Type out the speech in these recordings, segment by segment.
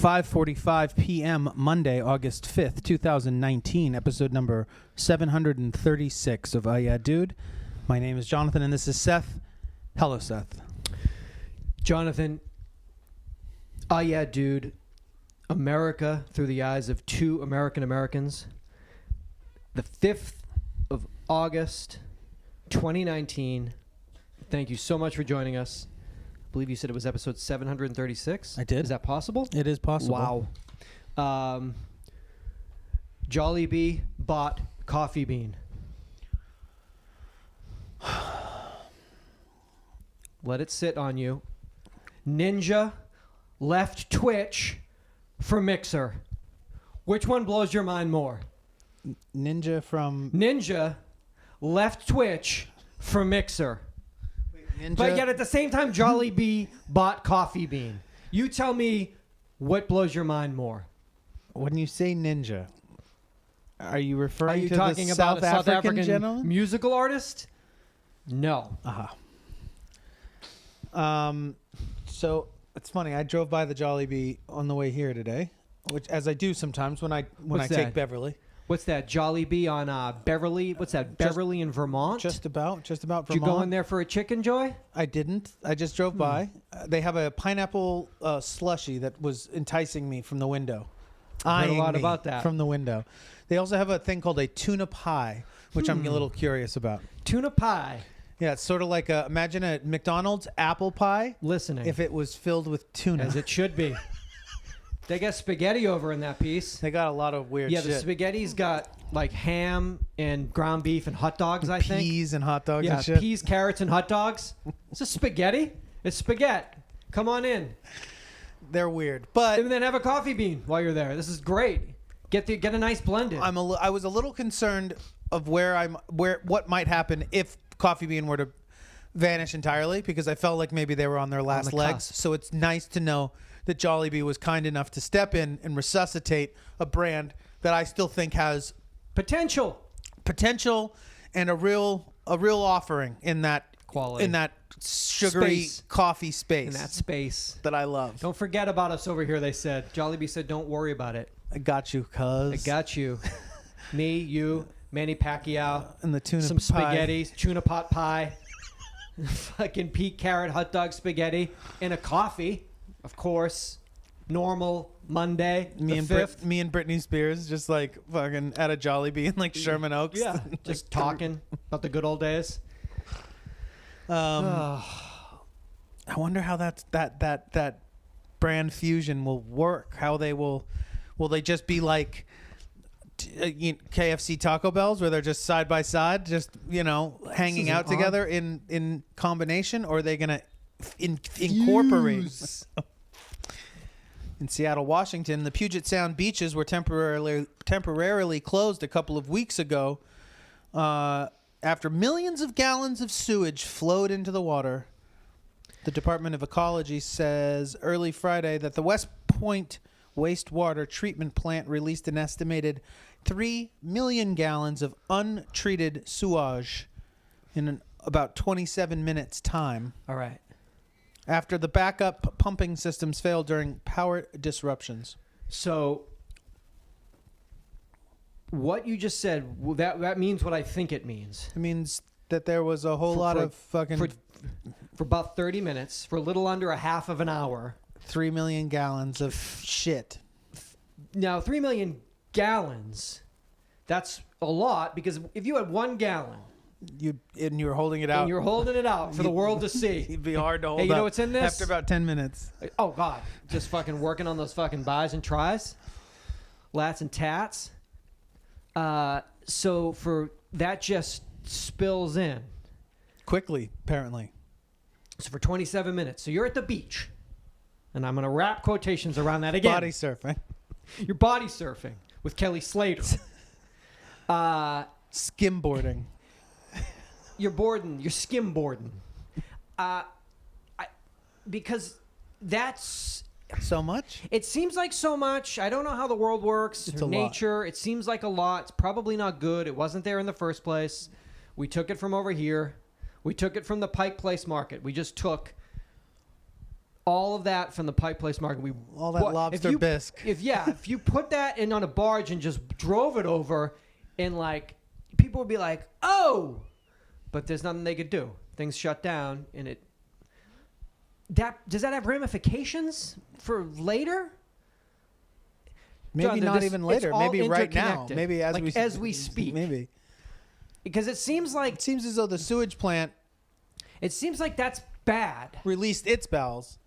5:45 p.m. Monday, August 5th, 2019, episode number 736 of Yeah Dude. My name is Jonathan, and this is Seth. Hello, Seth. Jonathan, Yeah Dude, America through the eyes of two Americans. The 5th of August, 2019. Thank you so much for joining us. I believe you said it was episode 736. I did. Is that possible? It is possible. Wow. Jollibee bought Coffee Bean. Let it sit on you. Ninja left Twitch for Mixer. Which one blows your mind more? Ninja left Twitch for Mixer. Ninja? But yet at the same time, Jollibee bought Coffee Bean. You tell me what blows your mind more. When you say ninja, are you referring Are you to talking the about a South African gentleman? musical artist? No. So it's funny. I drove by the Jollibee on the way here today, which, as I do sometimes when I What's take that? Beverly. What's that? Jollibee on Beverly? What's that? Beverly in Vermont? Just about Vermont. Did you go in there for a chicken joy? I didn't. I just drove by. They have a pineapple slushy that was enticing me from the window. I heard a Eyeing lot me about that. from the window. They also have a thing called a tuna pie, which I'm a little curious about. Tuna pie. Yeah, it's sort of like imagine a McDonald's apple pie Listening. if it was filled with tuna. As it should be. They got spaghetti over in that piece. They got a lot of weird shit. Yeah, the spaghetti's got like ham and ground beef and hot dogs, I think. Peas and hot dogs Yeah, and shit. peas, carrots, and hot dogs. It's a spaghetti. It's spaghetti. Come on in. They're weird. But And then have a coffee bean while you're there. This is great. Get a nice blended. I was a little concerned of what might happen if Coffee Bean were to vanish entirely, because I felt like maybe they were on their last legs. cusp. So it's nice to know that Jollibee was kind enough to step in and resuscitate a brand that I still think has potential and a real offering in that quality, in that sugary coffee space, in that space that I love. Don't forget about us over here, they said. Jollibee said, don't worry about it. I got you, cuz. I got you. Me, you, Manny Pacquiao, and the tuna some pie. spaghetti, tuna pot pie, fucking pea carrot hot dog spaghetti, and a coffee, of course. Normal Monday, Me the 5th. and Britney Spears just like fucking at a Jollibee in like Sherman Oaks. Yeah, just talking about the good old days. I wonder how that brand fusion will work. How they will they just be like KFC Taco Bells, where they're just side by side, just hanging out together in combination, or are they gonna incorporate? In Seattle, Washington, the Puget Sound beaches were temporarily closed a couple of weeks ago after millions of gallons of sewage flowed into the water. The Department of Ecology says early Friday that the West Point wastewater treatment plant released an estimated 3 million gallons of untreated sewage in about 27 minutes' time. All right. After the backup pumping systems failed during power disruptions. So what you just said, that means what I think it means. It means that there was a whole lot of fucking... For about 30 minutes, for a little under a half of an hour. 3 million gallons of shit. Now, 3 million gallons, that's a lot, because if you had 1 gallon... You were holding it out. And you're holding it out for the world to see. It'd be hard to hold Hey, you up know what's in this? after about 10 minutes. Oh, God. Just fucking working on those fucking buys and tries. Lats and tats. So for that just spills in. Quickly, apparently. So for 27 minutes. So you're at the beach. And I'm going to wrap quotations around that again. Body surfing. You're body surfing with Kelly Slater. Skimboarding. You're skimboarding. Because that's... So much? It seems like so much. I don't know how the world works. It's a nature. lot. It seems like a lot. It's probably not good. It wasn't there in the first place. We took it from over here. We took it from the Pike Place Market. We just took all of that from the Pike Place Market. All that lobster bisque. If you put that in on a barge and just drove it over, and like people would be like, oh, but there's nothing they could do. Things shut down, and does that have ramifications for later? Maybe John, not even later. Maybe right now. interconnected. Maybe as we speak. Maybe. Because it seems as though the sewage plant that's bad released its bowels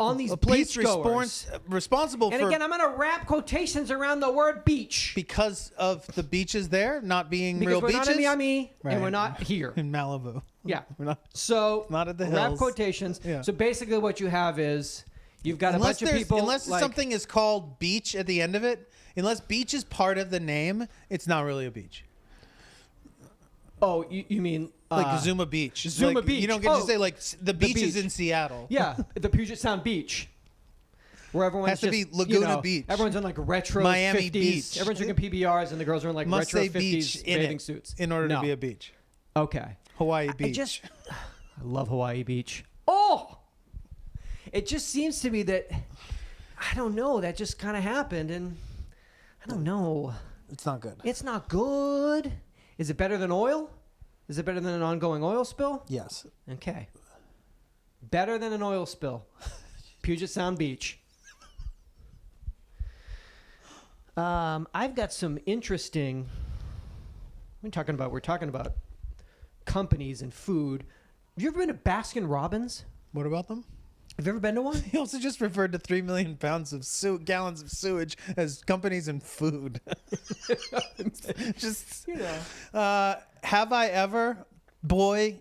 on these a place beachgoers. Responsible and for. And again, I'm going to wrap quotations around the word beach. Because of the beaches there not being Because real we're beaches. not in Miami, Right. and we're not here. In Malibu. Yeah. We're not. So Not at the wrap hills. quotations. Yeah. So basically what you have is you've got Unless a bunch of people. unless like, something is called beach at the end of it, unless beach is part of the name, it's not really a beach. Oh, you mean Like Zuma Beach. Zuma Like, Beach. You don't get to say like the beach is beach. in Seattle. Yeah, the Puget Sound Beach. Where everyone's Has to just, be Laguna Beach. Everyone's in like retro Miami 50s. Beach. Everyone's drinking PBRs and the girls are in like Must retro say 50s beach in bathing it suits. in order No. to be a beach. Okay. Hawaii Beach. I love Hawaii Beach. Oh! It just seems to me that, I don't know, that just kind of happened, and I don't know. It's not good. It's not good. Is it better than oil? Is it better than an ongoing oil spill? Yes. Okay. Better than an oil spill. Puget Sound Beach. I've got some interesting. We're talking about companies and food. Have you ever been to Baskin Robbins? What about them? Have you ever been to one? He also just referred to 3 million pounds of gallons of sewage as companies and food. Just, have I ever? Boy,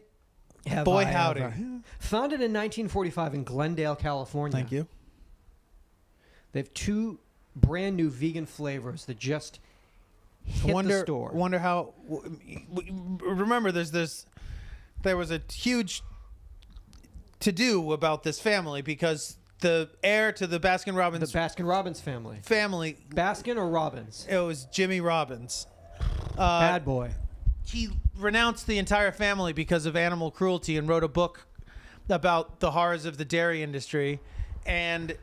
howdy. Ever. Founded in 1945 in Glendale, California. Thank you. They have 2 brand new vegan flavors that just hit the store. Wonder how. Remember, there was a huge to-do about this family because the heir to the Baskin Robbins The Baskin Robbins family. Baskin or Robbins? It was Jimmy Robbins. Bad boy. He renounced the entire family because of animal cruelty and wrote a book about the horrors of the dairy industry, and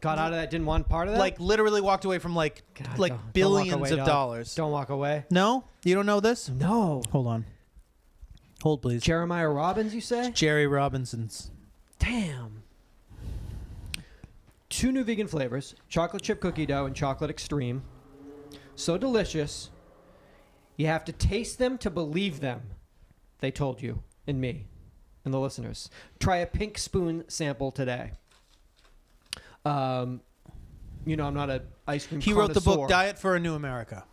got out of that, didn't want part of that. like literally walked away from Don't billions walk away, of dog. dollars. Don't walk away. No, you don't know this? No. Hold please. Jeremiah Robbins, you say? Jerry Robinson's. Damn. 2 new vegan flavors: chocolate chip cookie dough and chocolate extreme. So delicious, you have to taste them to believe them. They told you, and me, and the listeners. Try a pink spoon sample today. I'm not an ice cream He wrote the book connoisseur. Diet for a New America.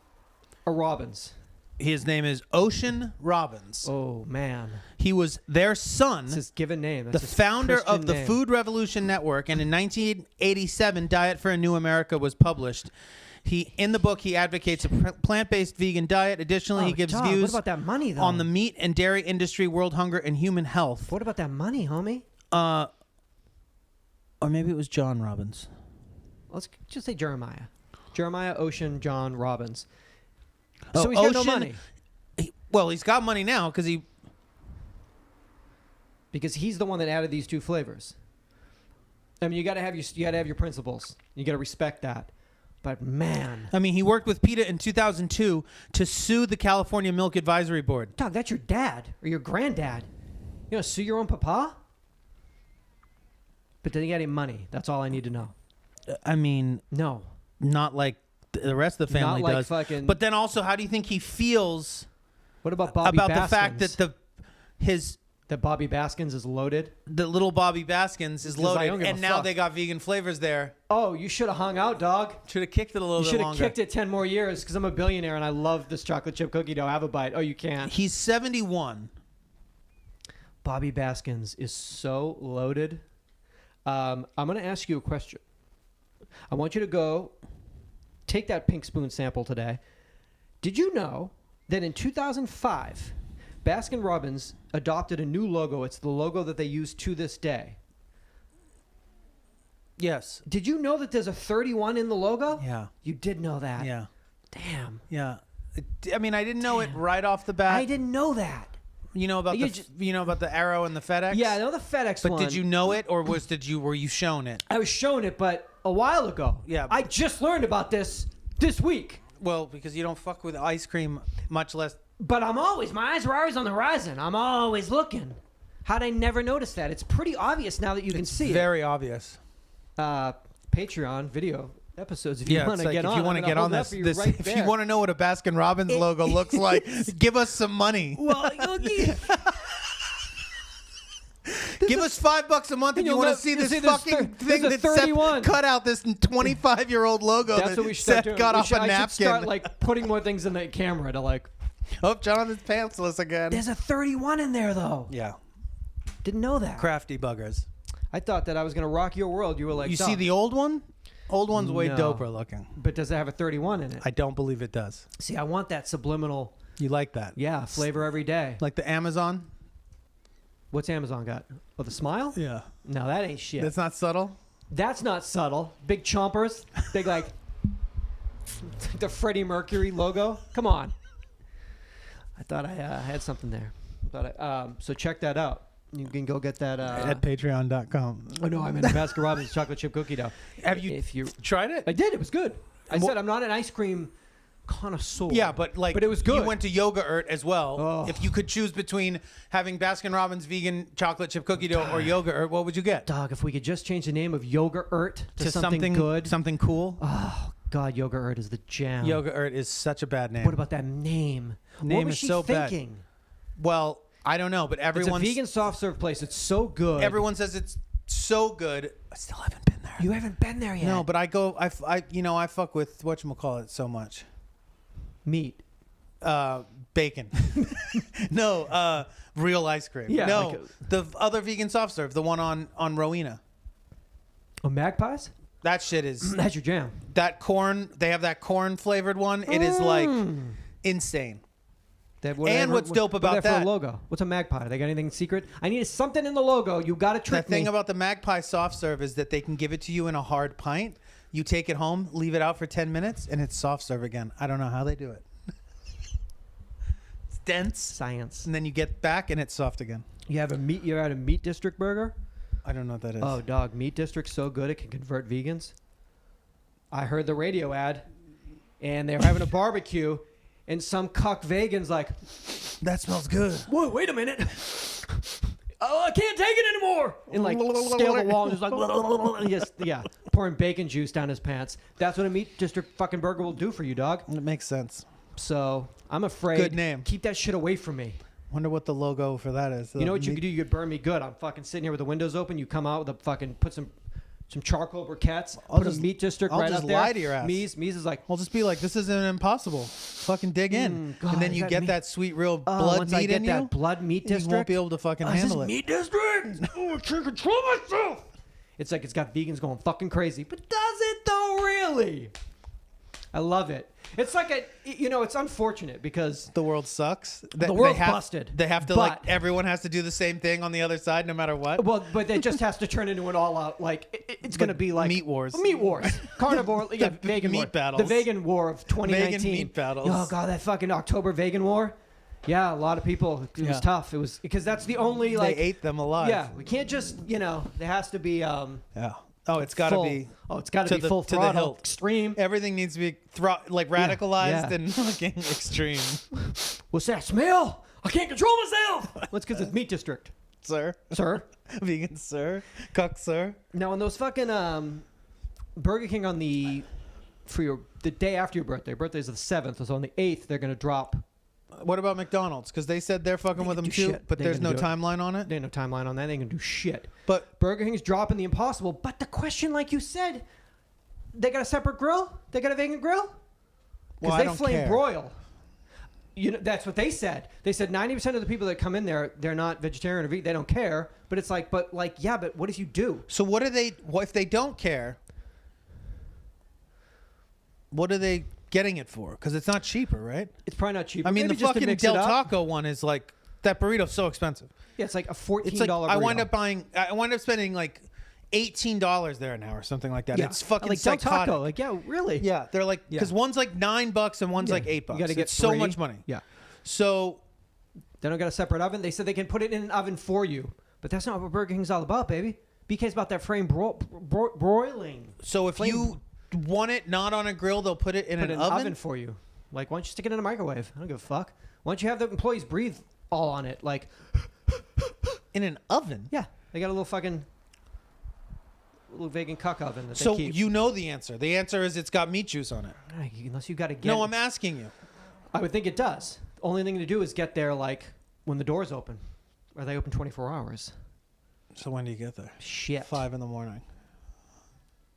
A Robbins. His name is Ocean Robbins. Oh, man. He was their son, That's his given name. the That's his founder Christian of the name. Food Revolution Network, and in 1987, Diet for a New America was published. In the book, he advocates a plant-based vegan diet. Additionally, he gives dog, views what about that money, though? on the meat and dairy industry, world hunger, and human health. What about that money, homie? Or maybe it was John Robbins. Let's just say Jeremiah. Jeremiah, Ocean, John, Robbins. Oh, So he's got no Ocean- money. He's got money now Because he's the one that added these 2 flavors. I mean, you got to have your principles. You got to respect that. But man, he worked with PETA in 2002 to sue the California Milk Advisory Board. dog, that's your dad or your granddad. You gonna sue your own papa? But then you got any money? That's all I need to know. No, Not like the rest of the family not like does. fucking. But then also, how do you think he feels what about Bobby about Baskins? the fact that that Bobby Baskins is loaded? the little Bobby Baskins is 'Cause I loaded, don't give a and now fuck. they got vegan flavors there. Oh, you should have hung out, dog. Should have kicked it a little You bit should have longer. kicked it 10 more years because I'm a billionaire and I love this chocolate chip cookie dough. Have a bite. Oh, you can't. He's 71. Bobby Baskins is so loaded. I'm going to ask you a question. I want you to go take that pink spoon sample today. Did you know that in 2005, Baskin Robbins adopted a new logo? It's the logo that they use to this day. Yes. Did you know that there's a 31 in the logo? Yeah. You did know that. Yeah. Damn. Yeah. I didn't know it right off the bat. I didn't know that. You know about you know about the Arrow and the FedEx? Yeah, I know the FedEx But one. did you know it, or were you shown it? I was shown it, but a while ago. Yeah. I just learned about this week. Well, because you don't fuck with ice cream, much less. But my eyes were always on the horizon. I'm always looking. How'd I never notice that? It's pretty obvious now that you can see Very obvious. it. Patreon video episodes if you want to get on. If you want to get on this, if you want to know what a Baskin Robbins logo looks like, give us some money. Well, give us $5 a month if you want to see this fucking thing that Seth cut out this 25-year-old logo That's what we that should start Seth doing. got off a I napkin. should start like putting more things in the camera to like. Oh, Jonathan's pantsless again. There's a 31 in there though. Yeah. Didn't know that. Crafty buggers. I thought that I was gonna rock your world. You were like, You see the old one? Old one's way No. doper looking. But does it have a 31 in it? I don't believe it does. See, I want that subliminal. You like that? Yeah, flavor every day. Like the Amazon? What's Amazon got? Oh, the smile? Yeah. No, that ain't shit. That's not subtle? That's not subtle. Big chompers. Big like the Freddie Mercury logo. Come on. I thought I had something there. So check that out. You can go get that At patreon.com. Oh no, I'm in a Baskin Robbins chocolate chip cookie dough. Have you If you tried it? I did. It was good. I Well- said I'm not an ice cream connoisseur. Yeah, but it was good. You went to Yoga-urt as well. Oh. If you could choose between having Baskin Robbins vegan chocolate chip cookie dough or Yoga-urt, what would you get? Dog, if we could just change the name of Yoga-urt to something good. Something cool? Oh God, Yoga-urt is the jam. Yoga-urt is such a bad name. What about that name? Name what was is she so bad. thinking? Well, I don't know, but It's everyone a vegan soft serve place. It's so good. everyone says it's so good. I still haven't been there. You haven't been there yet. No, but I go. I fuck with whatchamacallit so much. Meat. Bacon. No, real ice cream. Yeah, No, like the other vegan soft serve, the one on Rowena. Oh, magpies? That shit is That's your jam. that corn. They have that corn flavored one. It is like insane. And what's dope about For that- a logo? What's a magpie? They got anything secret? I need something in the logo. You got to The trick me. thing about the Magpie soft serve is that they can give it to you in a hard pint. You take it home, leave it out for 10 minutes, and it's soft serve again. I don't know how they do it. It's dense, Science. and then you get back, and it's soft again. You have a meat. You're at a meat district burger. I don't know what that is. Oh, dog, meat district's so good it can convert vegans. I heard the radio ad, and they were having a barbecue, and some cuck vegan's like, that smells good. "Whoa, wait a minute! Oh, I can't take it anymore!" And like scale the wall and just like, and just pouring bacon juice down his pants. That's what a meat district fucking burger will do for you, dog. It makes sense. So I'm afraid. Good name. Keep that shit away from me. Wonder what the logo for that is. You know what you could do? You could burn me good. I'm fucking sitting here with the windows open. You come out with a fucking put some charcoal briquettes. Put a meat district I'll right just out there. lie to your ass. Mies is like, I'll just be like, this isn't impossible. Fucking dig in. God, and then is you that get meat? that sweet real blood once meat I get in that you. blood meat You district, won't be able to fucking Is this handle it. meat district? Oh, I can't control myself. It's like it's got vegans going fucking crazy, but does it though? Really? I love it. It's like it's unfortunate because The world sucks. The world's busted, They have to but- everyone has to do the same thing on the other side, no matter what. but it just has to turn into an all-out it's going to be like meat wars. Meat wars, carnivore, vegan meat war. battles. the vegan war of 2019. Vegan meat battles. Oh god, that fucking October vegan war. Yeah, a lot of people. It was Yeah. tough. It was because that's the only They ate them alive. Yeah, we can't just there has to be Yeah. Oh, it's got to be. Oh, it's got to be the- full to the throttle, hilt. extreme. Everything needs to be radicalized yeah. and fucking extreme, What's that smell? I can't control myself. That's because it's meat district, sir. sir. Vegan, sir. Cuck, sir. Now, on those fucking Burger King on the day after your birthday's the 7th, so on the 8th they're gonna drop. What about McDonald's? Because they said they're fucking with them do too, shit. but They there's can no do it. timeline on it. They ain't no timeline on that. They ain't gonna do shit. But Burger King's dropping the impossible. But the question, like you said, they got a separate grill. They got a vegan grill. Well, I Because they don't flame care. broil. That's what they said. They said 90% of the people that come in there, they're not vegetarian or vegan. They don't care. But it's like, but what if you do? so what do they? What if they don't care? What are they getting it for? Because it's not cheaper, right? It's probably not cheap. I mean, Maybe the just to fucking mix it Del up. Taco one is like that burrito's so expensive. Yeah, it's like a $14 It's like burrito. I wind up spending like $18 there now or something like that. Yeah. It's fucking like Del psychotic. Taco. Like, yeah, really? Yeah, they're like because one's like $9 and one's like $8. You got to get it's so three. much money. Yeah. So They don't got a separate oven. They said they can put it in an oven for you. But that's not what Burger King's all about, baby. BK's about that frame broiling. So if you want it not on a grill, they'll put it in an oven for you. Like, why don't you stick it in a microwave? I don't give a fuck. Why don't you have the employees breathe all on it? Like, in an oven? yeah. They got a little vegan cuck oven that they So keep. you know the answer. The answer is it's got meat juice on it. Unless you got to get No, I'm asking you. I would think it does. Only thing to do is get there, like, when the doors open. Are they open 24 hours? So when do you get there? Shit. 5 in the morning.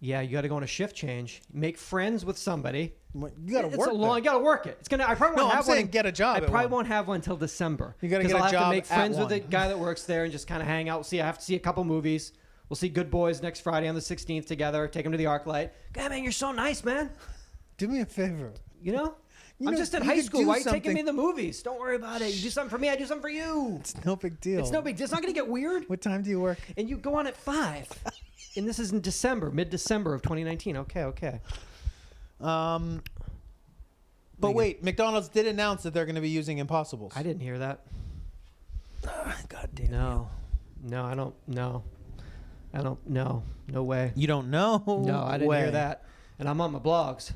Yeah, you got to go on a shift change. Make friends with somebody. You got to work. You got to work it. It's gonna. I probably won't No, I'm have saying one. get a job. I at probably one. won't have one until December. You got to get I'll a have job to make friends at with the one. guy that works there and just kind of hang out. I have to see a couple movies. We'll see Good Boys next Friday on the 16th together. Take him to the ArcLight. God, man, you're so nice, man. Do me a favor. You know? You I'm know, just in you high could school. do Why are you taking something- me to the movies? Don't worry about it. You do something for me, I do something for you. It's no big deal. It's no big deal. It's not going to get weird. What time do you work? And you go on at 5. And this is in December, mid-December of 2019. Okay. But wait, McDonald's did announce that they're going to be using Impossibles. I didn't hear that. God damn. No, I don't. No, I don't. No way. You don't know? No, I didn't hear that. And I'm on my blogs.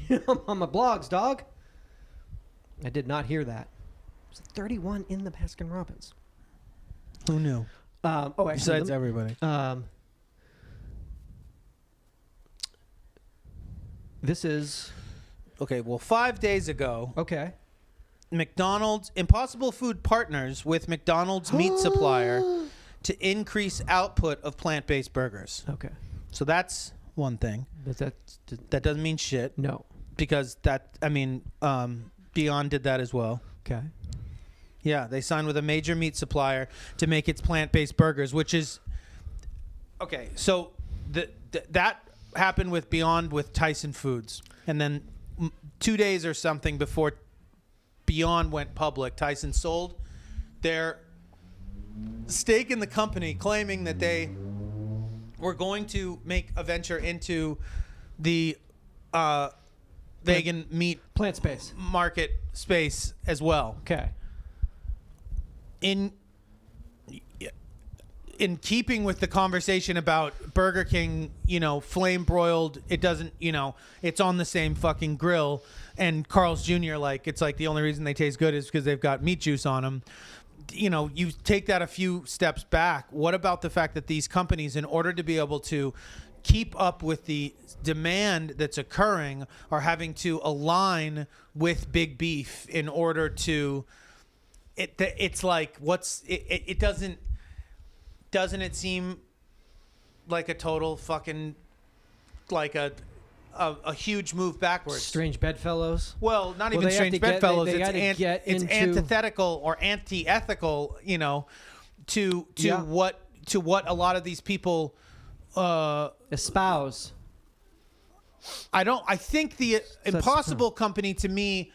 I'm on my blogs, dog. I did not hear that. It was 31 in the Baskin Robbins. Who knew? Actually, Besides everybody. This is Okay, well, 5 days ago, okay. McDonald's Impossible Food partners with McDonald's meat supplier to increase output of plant-based burgers. Okay, So that's one thing. but that's That doesn't mean shit no. because Beyond did that as well. Okay. Yeah, they signed with a major meat supplier to make its plant-based burgers, which is okay. So that happened with Beyond with Tyson Foods, and then 2 days or something before Beyond went public, Tyson sold their stake in the company, claiming that they were going to make a venture into the vegan meat Plant space. market space as well. Okay. In keeping with the conversation about Burger King, flame broiled, it doesn't, it's on the same fucking grill, and Carl's Jr. It's like the only reason they taste good is because they've got meat juice on them. You take that a few steps back. What about the fact that these companies, in order to be able to keep up with the demand that's occurring, are having to align with Big Beef in order to it's like it doesn't it seem like a total fucking like a huge move backwards? Strange bedfellows. Well, not even they have strange to get- bedfellows. they gotta get It's into- antithetical or anti-ethical, to Yeah. what a lot of these people. Espouse. I think the Impossible company, to me,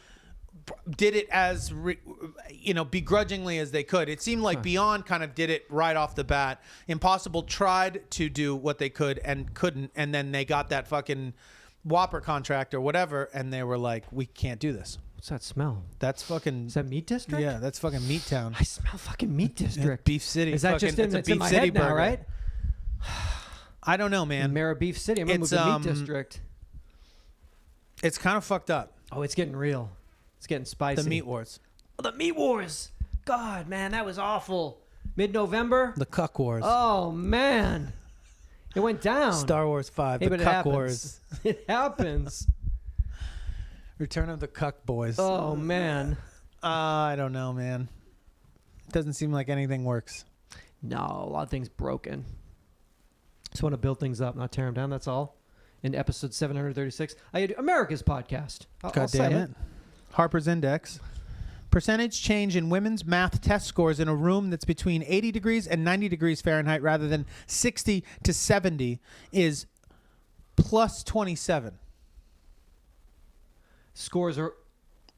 did it as begrudgingly as they could. It seemed like Beyond kind of did it right off the bat. Impossible tried to do what they could and couldn't, and then they got that fucking Whopper contract or whatever, and they were like, we can't do this. What's that smell? That's fucking. Is that Meat District? Yeah, that's fucking Meat Town. I smell fucking Meat District. Beef City. Is that just in, it's a it's in Beef my City head now, burger. right? I don't know, man. Mara Beef City. I'm gonna move It's, to Meat District. It's kind of fucked up. Oh, it's getting real. It's getting spicy. The Meat Wars. Oh, the Meat Wars. God, man, that was awful. Mid-November. The Cuck Wars. Oh man, it went down. Star Wars 5. Hey, the but it Cuck happens. Wars. It happens. Return of the Cuck Boys. Oh man. I don't know, man. Doesn't seem like anything works. No, a lot of things broken. Just want to build things up, not tear them down. That's all. In episode 736, I had America's podcast. I'll God say damn it. Harper's Index. Percentage change in women's math test scores in a room that's between 80 degrees and 90 degrees Fahrenheit rather than 60 to 70 is plus 27. Scores are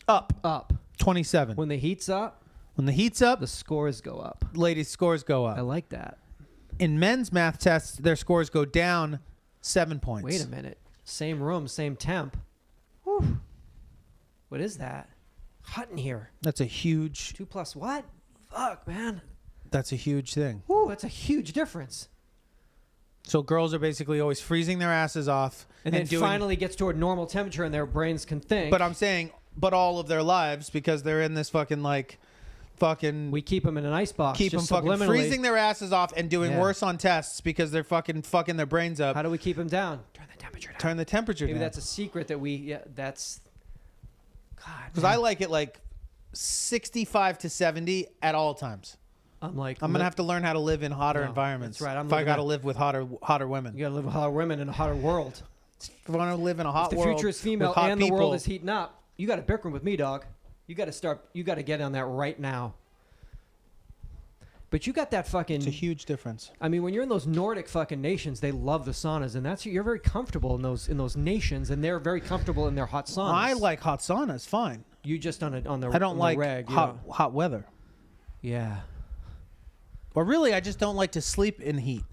Up 27. when the heat's up. When the heat's up, The scores go up. ladies' scores go I up. like that. In men's math tests, their scores go down 7 points. Wait a minute. Same room, same temp. Whew. What is that? Hot in here. That's a huge. 2 plus what? Fuck, man. That's a huge thing. Woo, that's a huge difference. So girls are basically always freezing their asses off, And then doing, finally gets to a normal temperature and their brains can think. But I'm saying, but all of their lives because they're in this fucking we keep them in an ice box. keep them just fucking subliminally. freezing their asses off and doing Yeah. worse on tests because they're fucking their brains up. How do we keep them down? Turn the temperature down. Turn the temperature Maybe down. that's a secret that we. Yeah, that's. God. Because I like it like 65 to 70 at all times. I'm gonna have to learn how to live in hotter No, environments. that's right. If I gotta live with hotter women. You gotta live with hotter women in a hotter world. If I want to live in a hot If the world, future is female with hot and the people, world is heating up, you got to bickering with me, dog. You got to start. You got to get on that right now. But you got that fucking. it's a huge difference. I mean, when you're in those Nordic fucking nations, they love the saunas, and you're very comfortable in those nations, and they're very comfortable in their hot saunas. I like hot saunas, fine. You just on the. I don't like reg, hot weather. Yeah. Or really, I just don't like to sleep in heat.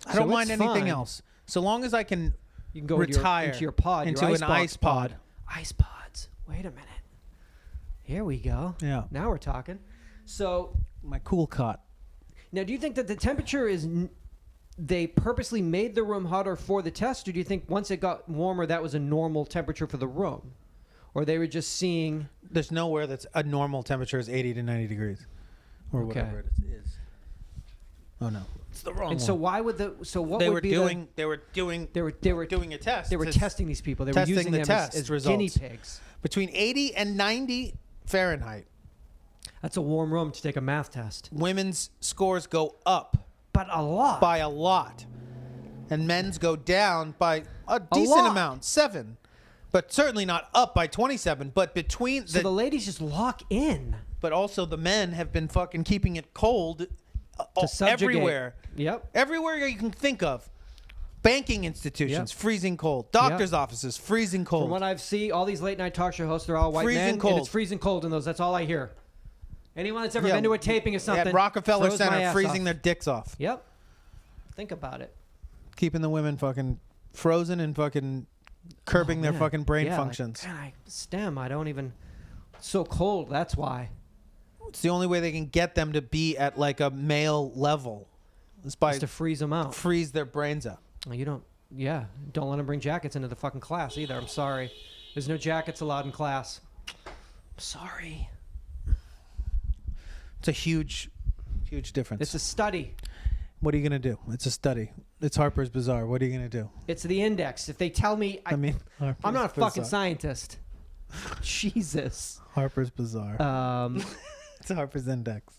I So don't mind it's anything fine. else. So long as I can You can go retire into your pod, into your an icebox ice pod. Ice pods. Wait a minute. Here we go. Yeah. Now we're talking. So My cool cot. now, do you think that the temperature is? They purposely made the room hotter for the test, or do you think once it got warmer, that was a normal temperature for the room, or they were just seeing? There's nowhere that's a normal temperature is 80 to 90 degrees, or Okay. whatever it is. Oh no, it's the wrong And one. so why would the? So what they would were be doing? They were doing a test. They were to testing these people. They were testing using the them test as results. guinea pigs. Between 80 and 90 Fahrenheit, That's a warm room to take a math test. women's scores go up But a lot. by a lot, and men's go down by a decent lot. amount, 7, but certainly not up by 27. But between So the ladies just lock in. but also the men have been fucking keeping it cold To subjugate. everywhere. Yep. Everywhere you can think of. Banking institutions, Yep. freezing cold. Doctors' offices, freezing cold. From what I've seen, all these late night talk show hosts, they're all white Freezing men, cold. and it's freezing cold in those. That's all I hear. Anyone that's ever Yeah, been to a taping or something, At Rockefeller throws my Center, ass freezing off. their dicks off. Yep. Think about it. Keeping the women fucking frozen and fucking curbing their Man. fucking brain Yeah, functions. Like, man, I don't even. It's so cold. That's why. It's the only way they can get them to be at like a male level. Is by Just to freeze them out. freeze their brains up. You don't. Yeah. Don't let them bring jackets into the fucking class either. I'm sorry. There's no jackets allowed in class. I'm sorry. It's a huge difference. It's a study. What are you gonna do? It's a study. It's Harper's Bazaar. What are you gonna do? It's the index. If they tell me, I mean, I'm not a fucking Bazaar. scientist. Jesus. Harper's Bazaar. It's Harper's Index.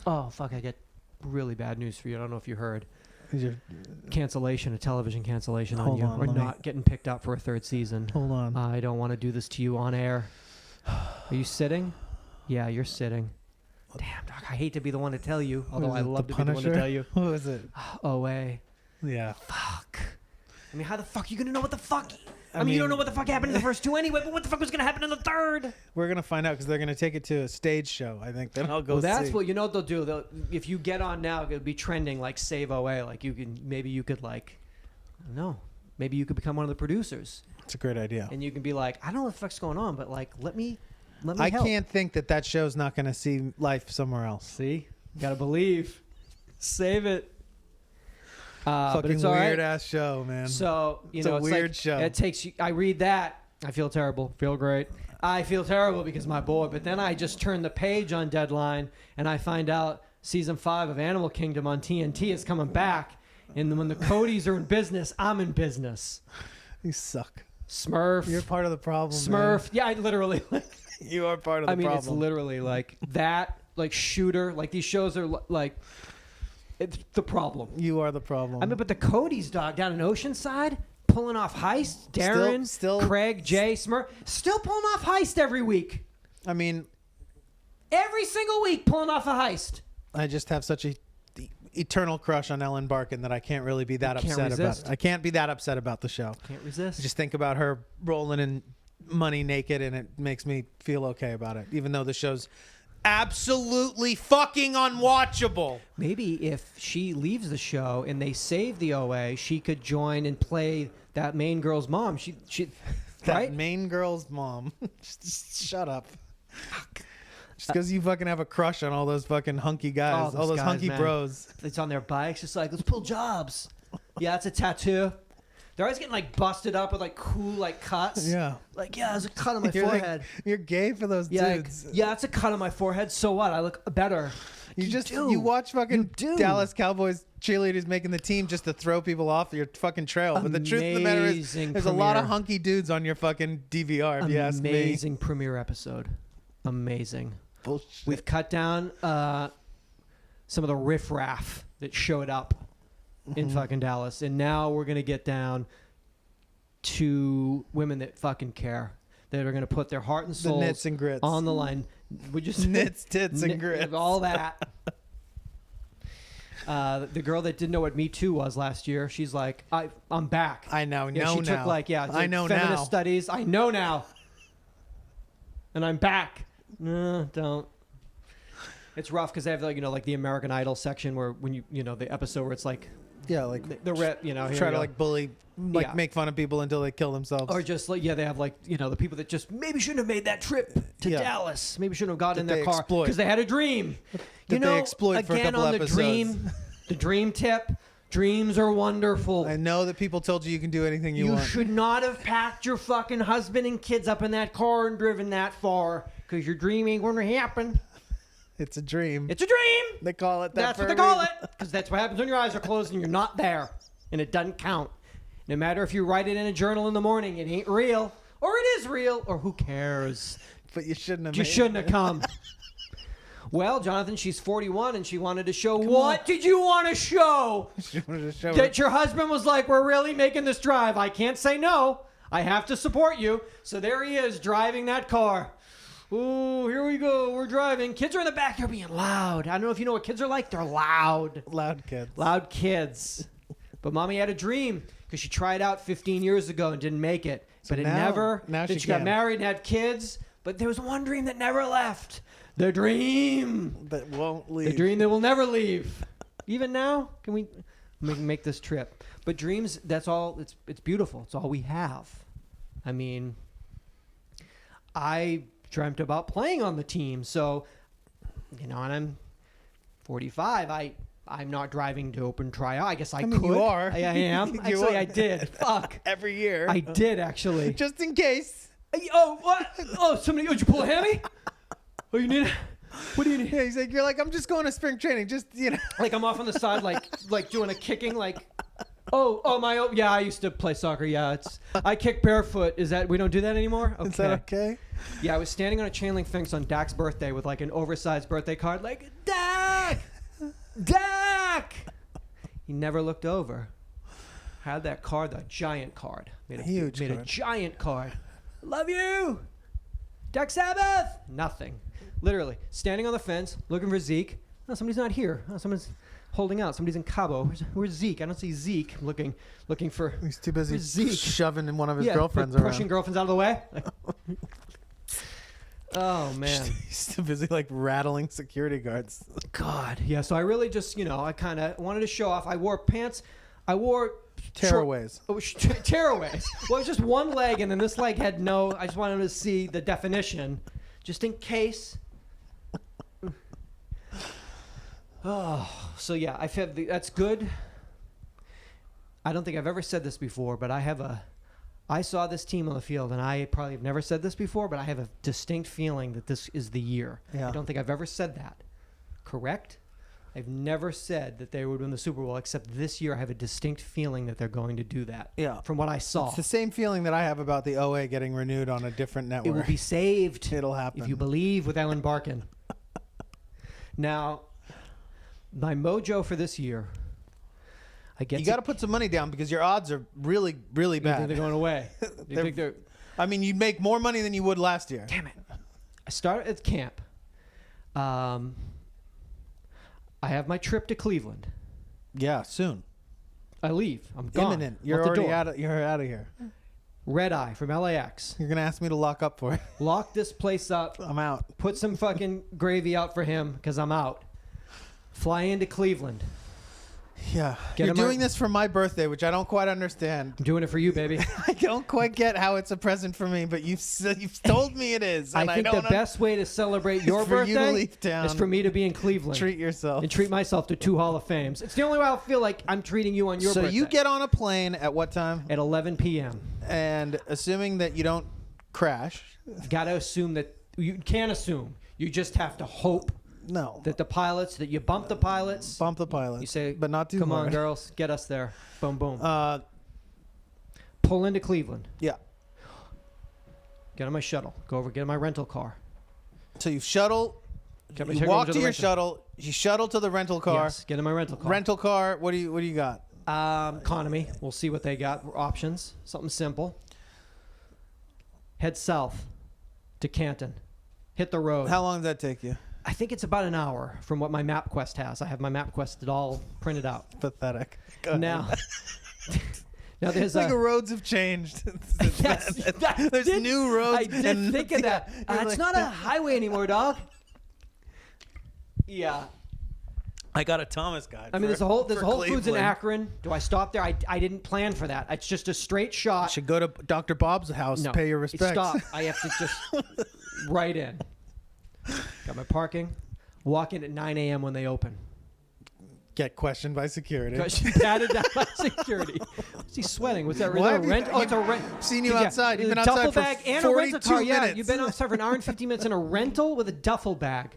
Oh fuck! I get really bad news for you. I don't know if you heard. Is your- Cancellation, a television cancellation on Hold you. on, We're let me- not getting picked up for a third season. Hold on. I don't want to do this to you on air. Are you sitting? Yeah, you're sitting. Damn, Doc, I hate to be the one to tell you, What although is I it, love The to be the one to Punisher? tell you. What was it? OA. Yeah. Fuck. I mean, how the fuck are you going to know what the fuck? I mean, mean- you don't know what the fuck happened in the first two anyway, but what the fuck was going to happen in the third? We're gonna find out because they're gonna take it to a stage show. I think then I'll go. Well, that's see. what, you know what they'll do. If you get on now, it'll be trending like Save OA. Like maybe you could like, I don't know, maybe you could become one of the producers. It's a great idea. And you can be like, I don't know what the fuck's going on, but like, let me I help. can't think that show's not gonna see life somewhere else. See? You gotta believe. Save it. But Fucking it's all right. weird ass show, man. So, It's a it's weird like, show. It takes you, I read that. I feel terrible. Feel great. I feel terrible because my boy. But then I just turn the page on Deadline and I find out season 5 of Animal Kingdom on TNT is coming back. And when the Codys are in business, I'm in business. You suck. Smurf. You're part of the problem. Smurf. Yeah, I literally. Man. You are part of the I mean, problem. it's literally like that, like Shooter. Like these shows are like, it's the problem. You are the problem. I mean, but the Cody's dog down in Oceanside pulling off heists. Darren, Still- Craig, Jay, Smurf, still pulling off heist every week. I mean, Every single week pulling off a heist. I just have such a eternal crush on Ellen Barkin that I can't really be that You can't upset resist. about it. I can't be that upset about the show. Can't resist. I just think about her rolling in money naked and it makes me feel okay about it, even though the show's absolutely fucking unwatchable. Maybe if she leaves the show and they save the OA, she could join and play that main girl's mom. She That right? main girl's mom. Just shut up. Just because you fucking have a crush on all those fucking hunky guys, all those guys, hunky man. bros. It's on their bikes, just like, let's pull jobs. Yeah, it's a tattoo. They're always getting like busted up with like cool like cuts. Yeah. Like, yeah, there's a cut on my You're like- forehead. you're gay for those Yeah, dudes. yeah, it's a cut on my forehead. So what? I look better. You watch fucking Dallas Cowboys cheerleaders making the team just to throw people off your fucking trail. But the truth of the matter is, Amazing there's a lot of premiere. hunky dudes on your fucking DVR, if you ask me. Amazing premiere episode. Amazing. Bullshit. We've cut down some of the riffraff that showed up in fucking Dallas, and now we're gonna get down to women that fucking care, that are gonna put their heart and The soul nits and grits. on the line. We just Nits, tits, and grits. all that. The girl that didn't know what Me Too was last year, she's like, I'm back. I know, Yeah, know she now. took like I know feminist now. studies. I know now, and I'm back. No, don't. It's rough because they have like like the American Idol section where when you know the episode where it's like Yeah, like the rep here try we to go. like bully, like Yeah. make fun of people until they kill themselves. Or just like they have like the people that just maybe shouldn't have made that trip to Yeah. Dallas. Maybe shouldn't have gotten in That their they car exploit. because they had a dream. That they exploit for a again couple on episodes. the dream tip. Dreams are wonderful. I know that people told you can do anything you want. should not have packed your fucking husband and kids up in that car and driven that far because your dream ain't going to happen. It's a dream. It's a dream. They call it that. That's for what a they call reason. it because that's what happens when your eyes are closed and you're not there and it doesn't count. No matter if you write it in a journal in the morning, it ain't real or it is real or who cares. But you shouldn't have. You made shouldn't it. have come. Well, Jonathan, she's 41 and she wanted to show. What did you want to show? She wanted to show That your husband was like, we're really making this drive. I can't say no. I have to support you. So there he is driving that car. Ooh, here we go. We're driving. Kids are in the back. They're being loud. I don't know if you know what kids are like. They're loud. loud kids. Loud kids. But mommy had a dream because she tried out 15 years ago and didn't make it. So But it now- never. now then she she got can. married and had kids. But there was one dream that never left. The dream. That won't leave. The dream that will never leave. Even now, can we make this trip? But dreams, that's all. It's beautiful. It's all we have. I mean, I dreamt about playing on the team. So, and I'm 45. I'm not driving to open tryout. I guess I mean, could. you are. I am. You Actually, are. I did. Fuck. Every year. I did actually. Just in case. Oh, what? Oh, somebody. Did you pull a hammy? Oh, you need. What do you need? Yeah, he's like, you're like, I'm just going to spring training. Just Like I'm off on the side, like doing a kicking, like. Oh, yeah, I used to play soccer. Yeah, I kick barefoot. Is that, we don't do that anymore? Okay. Is that okay? Yeah, I was standing on a chain link fence on Dak's birthday with like an oversized birthday card, like, Dak! Dak! He never looked over. Had that card, the giant card. Made a Huge giant card. Love you! Dak Sabbath! Nothing. Literally, standing on the fence, looking for Zeke. Oh, somebody's not here. Oh, someone's holding out. Somebody's in Cabo. Where's Zeke? I don't see Zeke. I'm looking for. He's too busy Where's Zeke? shoving one of his girlfriends around. pushing girlfriends out of the way. Oh man, He's too busy like rattling security guards. God, yeah. So I really just, I kind of wanted to show off. I wore pants. I wore Tearaways. tearaways. Well, it was just one leg, and then this leg had no. I just wanted to see the definition, just in case. Oh, so yeah, I feel that's good. I don't think I've ever said this before, but I saw this team on the field, and I probably have never said this before, but I have a distinct feeling that this is the year. Yeah. I don't think I've ever said that. Correct? I've never said that they would win the Super Bowl, except this year I have a distinct feeling that they're going to do that. Yeah. From what I saw. It's the same feeling that I have about the OA getting renewed on a different It network. will be saved. It'll happen. If you believe with Ellen Barkin. Now, my mojo for this year, I get You got to put some money down because your odds are really, really You think bad. they're going away? You They're- think they're... I mean, you'd make more money than you would last year. Damn it. I start at camp. I have my trip to Cleveland. Yeah, soon. I leave. I'm gone. Imminent. You're Out the already door. out of. You're out of here. Red Eye from LAX. You're gonna ask me to lock up for it. Lock this place up. I'm out. Put some fucking gravy out for him because I'm out. Fly into Cleveland. Yeah. Get You're him doing this for my birthday, which I don't quite understand. I'm doing it for you, baby. I don't quite get how it's a present for me, but you've told me it is. I And think don't the best way to celebrate your for you to birthday leave town. is for me to be in Cleveland. treat yourself. And treat myself to 2 Hall of Fames. It's the only way I'll feel like I'm treating you on your So birthday. you get on a plane at what time? at 11 p.m. And assuming that you don't crash. Got to assume that you can't assume. You just have to hope No. that that you bump the pilots. Bump the pilot. You say, but not too come hard. on, girls, get us there. Boom, boom. Uh, Pull into Cleveland. yeah. Get on my shuttle. Go over, get in my rental car. So you shuttle. Take You them walk to to the your rental. shuttle. You shuttle to the rental car. Yes, get in my rental car. Rental car. What do you got? Economy. We'll see what they got. Options. Something simple. Head south to Canton. Hit the road. How long does that take you? I think it's about an hour from what my MapQuest has. I have my MapQuest all printed out. Pathetic. Go ahead. Now, now there's It's like the roads have changed. There's new roads. I did think of that. It's not a highway anymore, dog. Yeah. I got a Thomas guide. I mean, there's Whole Foods in Cleveland. Akron. Do I stop there? I didn't plan for that. It's just a straight shot. You should go to Dr. Bob's house. No, Pay your respects. Stop. I have to just right in. Got my parking. Walk in at 9 a.m. when they open. Get questioned by security. Patted down by security. What's he sweating? Was that Why a have you- rent? Oh, it's a rent. I've seen you Yeah, outside. You've been a outside duffel for bag and a rental 42 car. Yeah, minutes. you've been outside for an hour and 50 minutes in a rental with a duffel bag.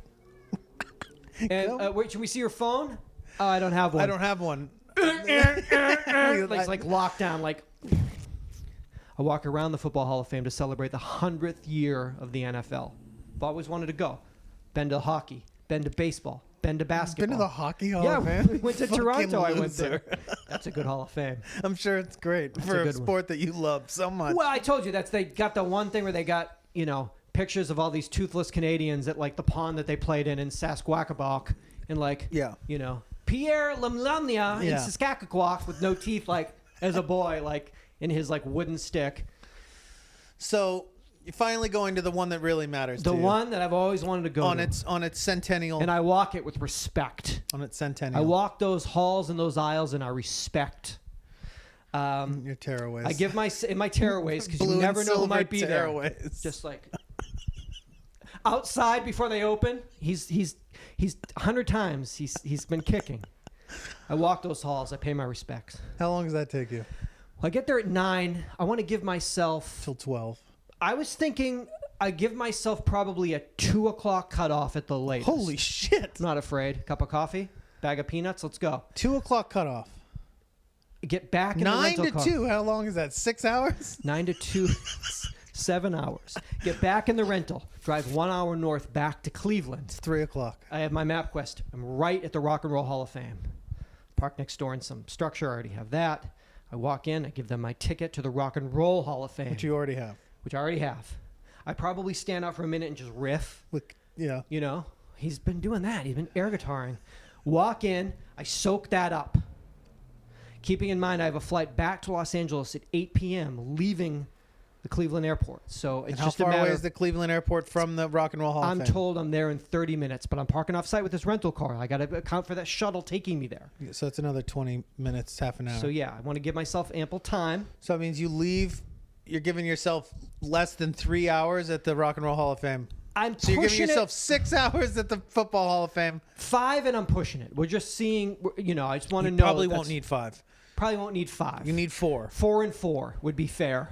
And wait, should we see your phone? Oh, I don't have one. I don't have one. It's like lockdown. Like I walk around the Football Hall of Fame to celebrate the 100th year of the NFL. I've always wanted to go. Been to hockey. Been to baseball. Been to basketball. Been to the Hockey Hall Yeah, of Fame? we went to Fucking Toronto. I went loser. there. That's a good Hall of Fame. I'm sure it's great for a a good sport that you love so much. Well, I told you they got the one thing where they got pictures of all these toothless Canadians at like the pond that they played in Saskatchewan, and like Pierre Lemlamnia in Yeah. Saskatchewan with no teeth, like as a boy, like in his like wooden stick. So you're finally going to the one that really matters. The to you. one that I've always wanted to go on to. its centennial. And I walk it with respect. On its centennial. I walk those halls and those aisles and I respect. Your tearaways. I give my tearaways because Blue you and never know who silver might be there. tearaways. Just like outside before they open, he's 100 times he's been kicking. I walk those halls. I pay my respects. How long does that take you? Well, I get there at 9. I want to give myself. Till 12. I was thinking I give myself probably a 2 o'clock cutoff at the latest. Holy shit! I'm not afraid. Cup of coffee, bag of peanuts. Let's go. 2 o'clock cutoff. Get back in 9 the rental to car. 2. How long is that? 6 hours? 9 to 2, 7 hours. Get back in the rental. Drive 1 hour north back to Cleveland. It's 3 o'clock. I have my MapQuest. I'm right at the Rock and Roll Hall of Fame. Park next door in some structure. I already have that. I walk in. I give them my ticket to the Rock and Roll Hall of Fame. Which you already have. Which I already have. I probably stand out for a minute and just riff. Look, yeah. He's been doing that. He's been air guitaring. Walk in. I soak that up. Keeping in mind I have a flight back to Los Angeles at 8 p.m. leaving the Cleveland airport. So it's How just a far matter away of is the Cleveland airport from the Rock and Roll Hall of I'm Fame? told I'm there in 30 minutes, but I'm parking off site with this rental car. I got to account for that shuttle taking me there. So it's another 20 minutes, half an hour. So yeah, I want to give myself ample time. So that means you leave. You're giving yourself less than 3 hours at the Rock and Roll Hall of Fame. So you're giving yourself 6 hours at the Football Hall of Fame. 5, and I'm pushing it. We're just seeing. I just want to You know. probably won't need 5. Probably won't need 5. You need 4. 4 and 4 would be fair.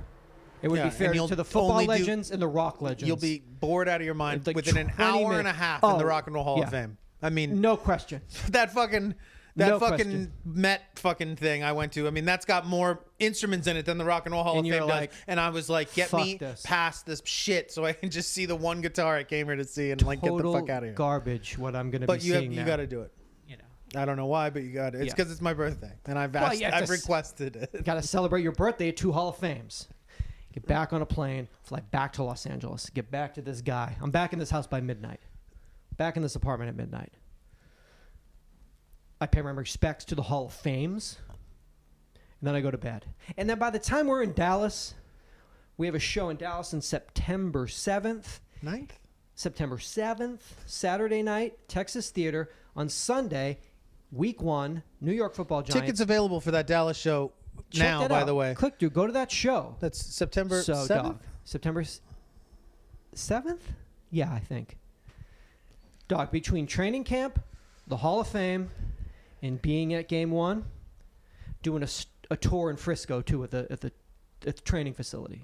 It would Yeah, be fair and you'll to the football only do- legends and the rock legends. You'll be bored out of your mind Like within an 20 hour and a minutes. half in the Oh, Rock and Roll Hall yeah. of Fame. I mean, no question. that fucking No fucking question. Met fucking thing I went to. I mean, that's got more instruments in it than the Rock and Roll Hall And of you're Fame like, does. And I was like, get fuck me this. past this shit so I can just see the one guitar I came here to see and like get the Total fuck out of here. Garbage. What I'm going to be But seeing you now. got to do it. I don't know why, but you got it. It's Yeah. because it's my birthday, and I've Well, asked, you have I've to requested it. Got to celebrate your birthday at 2 Hall of Fames. Get back on a plane, fly back to Los Angeles, get back to this guy. I'm back in this house by midnight. Back in this apartment at midnight. I pay my respects to the Hall of Fames, and then I go to bed. And then by the time we're in Dallas, we have a show in Dallas on September 7th. 9th? September 7th, Saturday night, Texas Theater. On Sunday, Week 1, New York Football Giants. Tickets available for that Dallas show Check now, that by out. the way. Click through. Go to that show. That's September So, 7th? dog, September 7th? Yeah, I think. Dog, between training camp, the Hall of Fame, and being at Game 1, doing a tour in Frisco, too, at the training facility.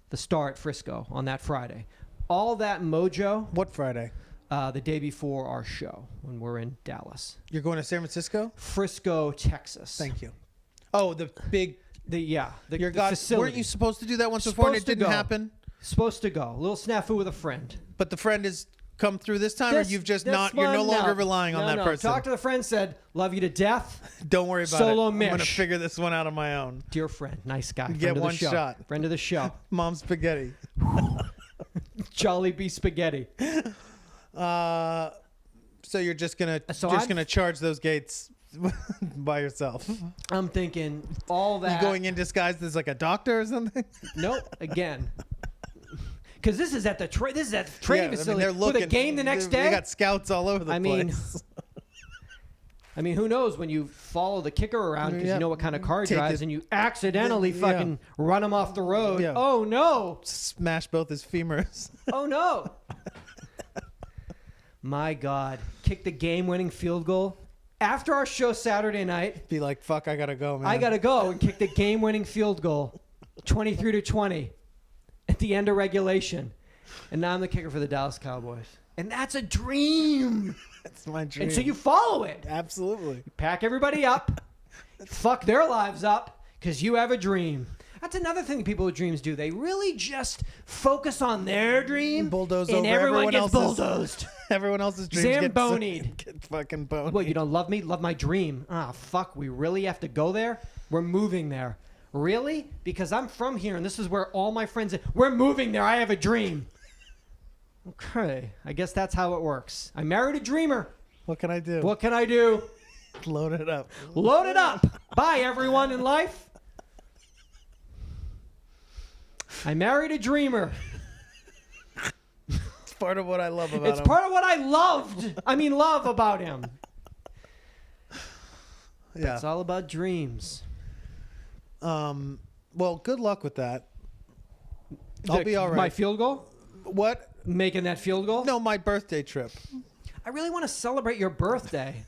The Star at Frisco on that Friday. All that mojo. What Friday? The day before our show when we're in Dallas. You're going to San Francisco? Frisco, Texas. Thank you. Oh, the big... The facility. Weren't you supposed to do that once before and it didn't happen? Supposed to go. A little snafu with a friend. But the friend has come through this time, or you've just not... You're no one, longer relying on that person? Talked to the friend, said, love you to death. Don't worry about Solo it. Mish. I'm going to figure this one out on my own. Dear friend. Nice guy. You Friend get of the one show. shot. Friend of the show. Mom's spaghetti. Jolly Bee Spaghetti. So you're just gonna I'm gonna charge those gates by yourself. I'm thinking all that. You going in disguised as like a doctor or something? Nope. Again. Because this is at the training Yeah, facility. they're looking, with a game the next day. They got scouts all over the place. I mean, who knows when you follow the kicker around because you know what kind of car he Take drives it. and you accidentally fucking run him off the road. Yeah. Oh, no. Smash both his femurs. Oh, no. My God. Kick the game-winning field goal. After our show Saturday night, Be like, fuck, I gotta go, man. I got to go and kick the game-winning field goal. 23-20 at the end of regulation. And now I'm the kicker for the Dallas Cowboys. And that's a dream. That's my dream. And so you follow it. Absolutely. Pack everybody up. Fuck their lives up because you have a dream. That's another thing people with dreams do. They really just focus on their dream. Bulldoze and over everyone gets else's. bulldozed. Everyone else's dreams Zambonied. get fucking boned. Well, you don't love me? Love my dream. Ah, fuck. We really have to go there? We're moving there. Really? Because I'm from here and this is where all my friends... We're moving there. I have a dream. Okay. I guess that's how it works. I married a dreamer. What can I do? What can I do? Load it up. Load it up. Bye, everyone in life. I married a dreamer. It's part of what I love about him. It's part of what I love about him. Yeah. It's all about dreams. Well, good luck with that. I'll be all right. My field goal? What? Making that field goal? No, my birthday trip. I really want to celebrate your birthday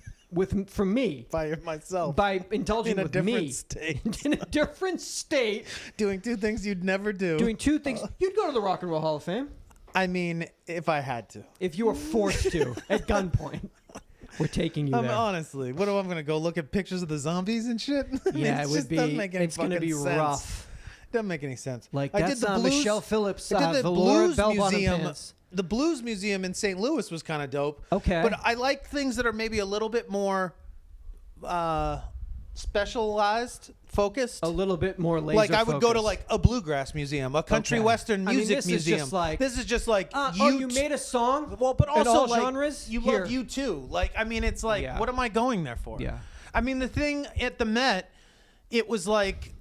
for me. By myself. By indulging in a with different me. state. In a different state. Doing two things you'd never do. Doing two things. You'd go to the Rock and Roll Hall of Fame. I mean, if I had to. If you were forced to, at gunpoint. We're taking you there. Honestly, what am I going to go look at pictures of the zombies and shit? Yeah, it would be. It's going to be rough. Doesn't make any sense. Like I that's did the blues, Michelle Phillips I did the velour blues bell-bottom museum. pants. The blues museum in St. Louis was kind of dope. Okay. But I like things that are maybe a little bit more specialized, focused. A little bit more laser Like I would go to focused. like a bluegrass museum, a country western music this museum. Is just like, this is just like you made a song. Well, but in also all like, genres. you Here. love you too. Like I mean, it's like Yeah. what am I going there for? Yeah. I mean, the thing at the Met, it was like.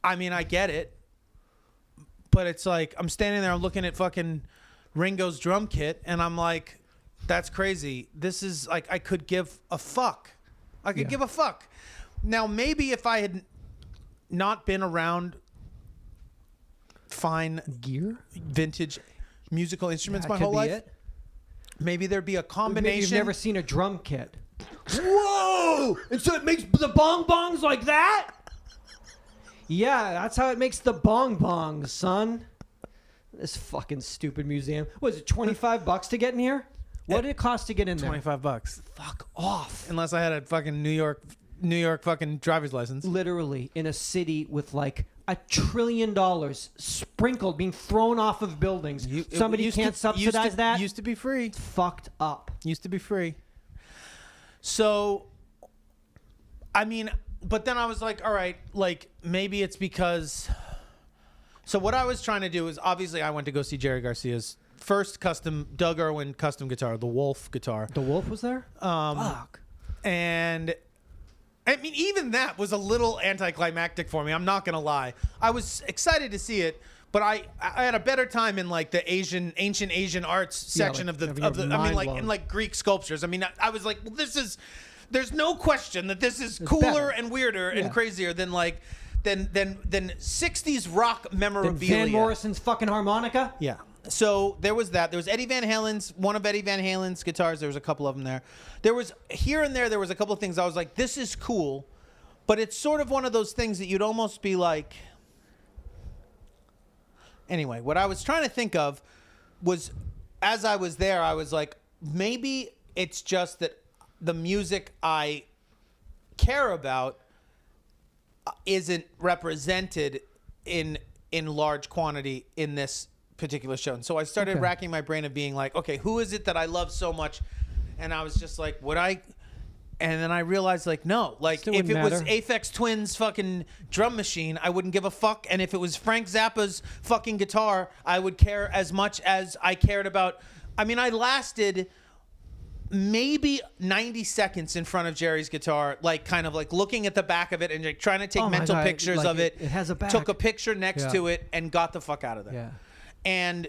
I mean, I get it, but it's like I'm standing there, I'm looking at fucking Ringo's drum kit, and I'm like, that's crazy. This is like I could give a fuck. I could give a fuck. Now, maybe if I had not been around fine gear, vintage musical instruments That my could whole be life, it. maybe there'd be a Maybe combination. you've never seen a drum kit. Whoa! And so it makes the bong bongs like that? Yeah, that's how it makes the bong bongs, son. This fucking stupid museum. What is it, $25 to get in here? What did it cost to get in there? $25. Fuck off. Unless I had a fucking New York fucking driver's license. Literally in a city with like $1 trillion sprinkled, being thrown off of buildings. Somebody can't subsidize that? Used to be free. It's fucked up. Used to be free. So, I mean, but then I was like, all right, like maybe it's because. So what I was trying to do is obviously I went to go see Jerry Garcia's first custom Doug Irwin custom guitar, the Wolf guitar. The Wolf was there? Fuck. And I mean, even that was a little anticlimactic for me. I'm not going to lie. I was excited to see it, But I had a better time in like the ancient Asian arts section like, of the. I mean, like in like Greek sculptures. I mean, I was like, well, this is. There's no question that this is cooler better. and weirder and crazier than like than 60s rock memorabilia. Van Morrison's fucking harmonica. Yeah. So there was that. There was one of Eddie Van Halen's guitars. There was a couple of them there. There was here and there was a couple of things I was like, this is cool, but it's sort of one of those things that you'd almost be like. Anyway, what I was trying to think of was, as I was there, I was like, maybe it's just that the music I care about isn't represented in large quantity in this particular show. And so I started racking my brain of being like, okay, who is it that I love so much? And I was just like, and then I realized, like, no, like if it was Aphex Twin's fucking drum machine, I wouldn't give a fuck. And if it was Frank Zappa's fucking guitar, I would care as much as I cared about. I mean, I lasted maybe 90 seconds in front of Jerry's guitar, like kind of like looking at the back of it and like trying to take mental pictures like of it. It has a back. Took a picture next to it and got the fuck out of there. Yeah. And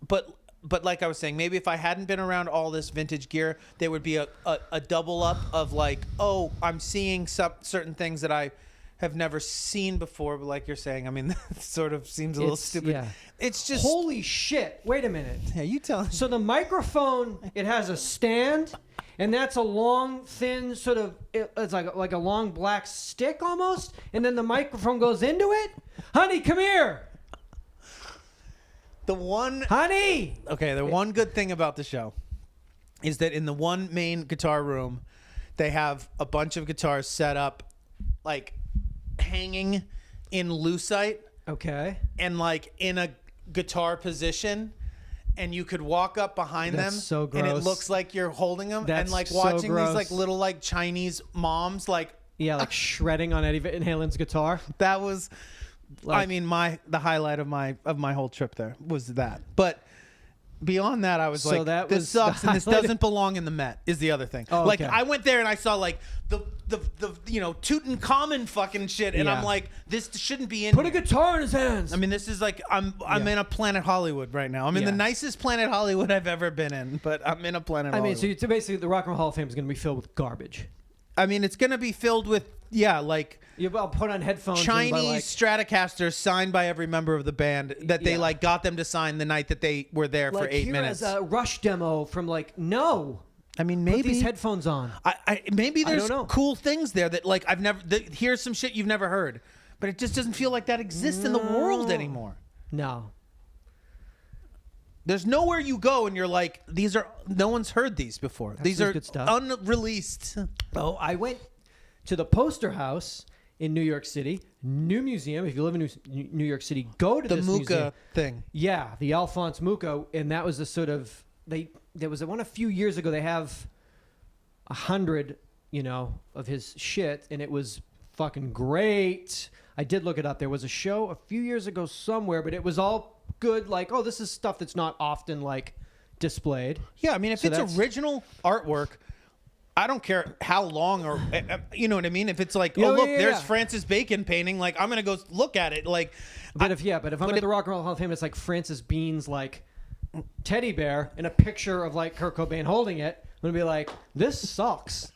but like I was saying, maybe if I hadn't been around all this vintage gear, there would be a double up of like, oh, I'm seeing certain things that I have never seen before. But like you're saying, I mean, that sort of seems a little stupid. Yeah. It's just Holy shit! Wait a minute. Yeah, you tell me. So the microphone, it has a stand, and that's a long, thin sort of. It's like a long black stick almost, and then the microphone goes into it. Honey, come here. Honey. Okay, the one good thing about the show is that in the one main guitar room, they have a bunch of guitars set up, like hanging in lucite. Okay. And like in a guitar position, and you could walk up behind them. So gross. And it looks like you're holding them. That's and like so watching gross. these like little like Chinese moms like. Yeah, like shredding on Eddie Van Halen's guitar. That was. Like, I mean, the highlight of my whole trip there was that. But beyond that, I was so like, that this was sucks, and this doesn't belong in the Met. Is the other thing. Oh, like okay. I went there and I saw like the Tutankhamun fucking shit, and I'm like, this shouldn't be in. Put a guitar in his hands. I mean, this is like I'm in a Planet Hollywood right now. I'm in the nicest Planet Hollywood I've ever been in, but I'm in a Planet Hollywood. I mean, so basically, the Rock and Roll Hall of Fame is going to be filled with garbage. I mean, it's going to be filled with like. I'll put on headphones. Chinese Stratocasters signed by every member of the band that they like got them to sign the night that they were there for 8 minutes. As a Rush demo from no. I mean, maybe put these headphones on. Maybe there's I don't know. cool things there that like I've never. Here's some shit you've never heard, but it just doesn't feel like that exists in the world anymore. No. There's nowhere you go and you're like, no one's heard these before. These are good stuff. Unreleased. Oh, I went to the Poster House in New York City, new museum. If you live in New York City, go to this museum. Mucha thing. Yeah, the Alphonse Mucha, and that was a sort of there was one a few years ago. They have 100, of his shit, and it was fucking great. I did look it up. There was a show a few years ago somewhere, but it was all good. Like, oh, this is stuff that's not often like displayed. Yeah, I mean, if it's original artwork. I don't care how long or you know what I mean. If it's like, there's Francis Bacon painting, like I'm gonna go look at it. Like, but if I'm at the Rock and Roll Hall of Fame, it's like Francis Bean's like teddy bear and a picture of like Kurt Cobain holding it. I'm gonna be like, this sucks.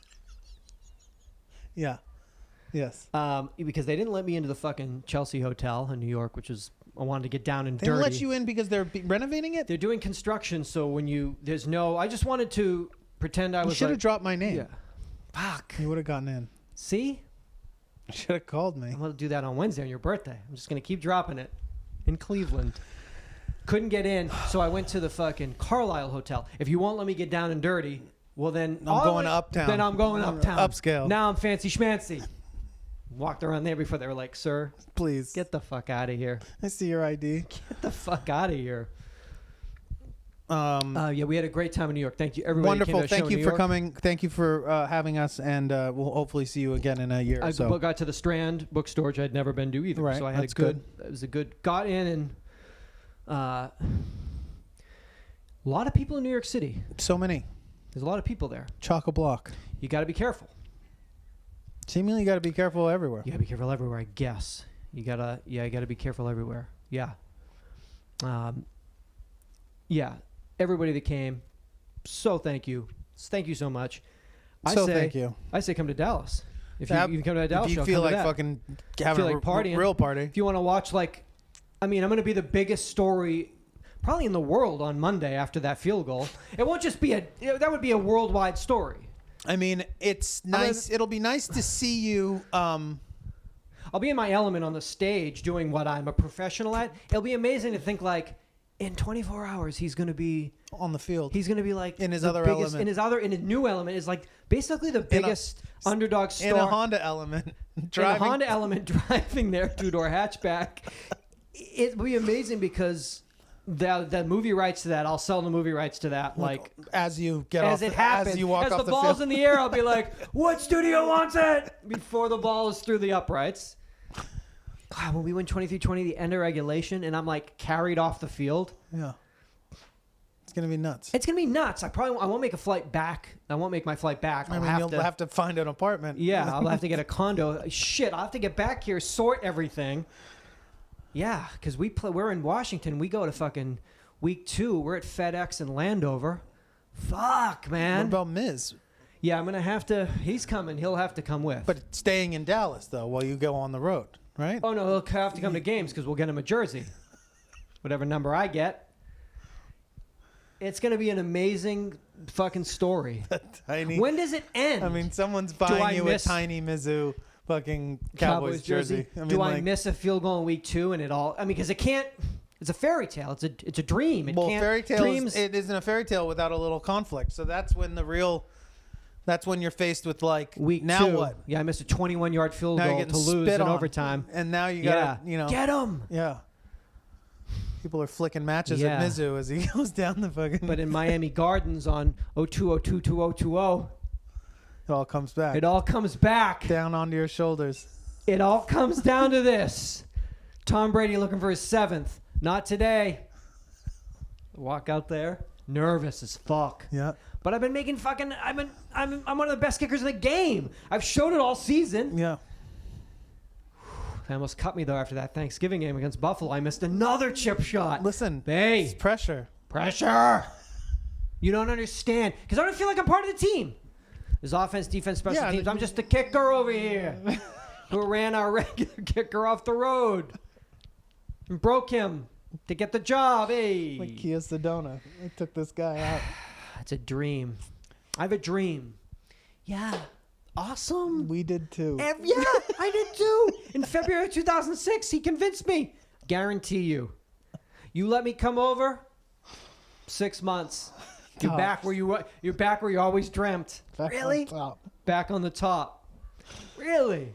Yeah. Yes. Because they didn't let me into the fucking Chelsea Hotel in New York, which is I wanted to get down and dirty. They let you in because they're renovating it. They're doing construction, so I just wanted to. Pretend I was. You should have dropped my name. Yeah. Fuck. You would have gotten in. See? You should have called me. I'm going to do that on Wednesday on your birthday. I'm just going to keep dropping it. In Cleveland. Couldn't get in, so I went to the fucking Carlisle Hotel. If you won't let me get down and dirty, well then... I'm going uptown. Then I'm going uptown. Upscale. Now I'm fancy schmancy. Walked around there before they were like, sir... Please. Get the fuck out of here. I see your ID. Get the fuck out of here. We had a great time in New York. Thank you, everybody. Wonderful. Thank you for coming. Thank you for having us, and we'll hopefully see you again in a year. I got to the Strand bookstore, which I'd never been to either. Right, so I had that's good. It was a good. Got in, and a lot of people in New York City. So many. There's a lot of people there. Chock-a-block. You got to be careful. Seemingly, you got to be careful everywhere. You got to be careful everywhere, I guess. You gotta be careful everywhere. Yeah. Yeah. Everybody that came, so thank you. Thank you so much. Thank you. I say come to Dallas. If you can come to a Dallas if show, you feel come to like that. fucking having like partying. real party. If you want to watch, like, I mean, I'm going to be the biggest story probably in the world on Monday after that field goal. It won't just be that would be a worldwide story. I mean, it's nice. It'll be nice to see you. I'll be in my element on the stage doing what I'm a professional at. It'll be amazing to think like in 24 hours he's going to be on the field. He's going to be like in his other element. In his new element is like basically the biggest underdog star. In a Honda element. Driving their two-door hatchback. It will be amazing because the movie rights to that, I'll sell the movie rights to that. Like as you walk off the ball's field. in the air, I'll be like, "What studio wants it?" Before the ball is through the uprights. God, when we win 23-20, the end of regulation, and I'm like carried off the field. Yeah, it's gonna be nuts. It's gonna be nuts. I won't make a flight back. I won't make my flight back. You'll have to find an apartment. Yeah, I'll have to get a condo. Shit, I'll have to get back here, sort everything. Yeah, because we're in Washington. We go to fucking week 2. We're at FedEx in Landover. Fuck, man. What about Miz? Yeah, I'm gonna have to. He's coming. He'll have to come with. But staying in Dallas though, while you go on the road, right? Oh no, he'll have to come to games because we'll get him a jersey, whatever number I get. It's gonna be an amazing fucking story. Tiny. When does it end? I mean, someone's buying you a tiny Mizzou fucking Cowboys jersey. I mean, do I miss a field goal in week 2 and it all? I mean, because it can't. It's a fairy tale. It's a dream. It can't, fairy tale. Dreams. It isn't a fairy tale without a little conflict. So that's when that's when you're faced with like week now 2. what? Yeah, I missed a 21-yard field Now goal to lose in overtime. And now you gotta get him. Yeah. People are flicking matches at Mizzou as he goes down the fucking. But in Miami Gardens on 02022020, it all comes back. It all comes back. Down onto your shoulders. It all comes down to this. Tom Brady looking for his 7th. Not today. Walk out there, nervous as fuck. Yeah. But I've been making fucking. I'm one of the best kickers in the game. I've showed it all season. Yeah. They almost cut me though after that Thanksgiving game against Buffalo. I missed another chip shot. Listen, hey, it's pressure. You don't understand because I don't feel like I'm part of the team. There's offense, defense, special teams. I'm just the kicker over here who ran our regular kicker off the road and broke him to get the job. Hey, like Kia Sedona. I took this guy out. It's a dream. I have a dream. Yeah. Awesome. We did too. Yeah, I did too. In February 2006, he convinced me. Guarantee you. You let me come over, 6 months. You're back where you're back where you always dreamt. Back really? On top. Back on the top. Really?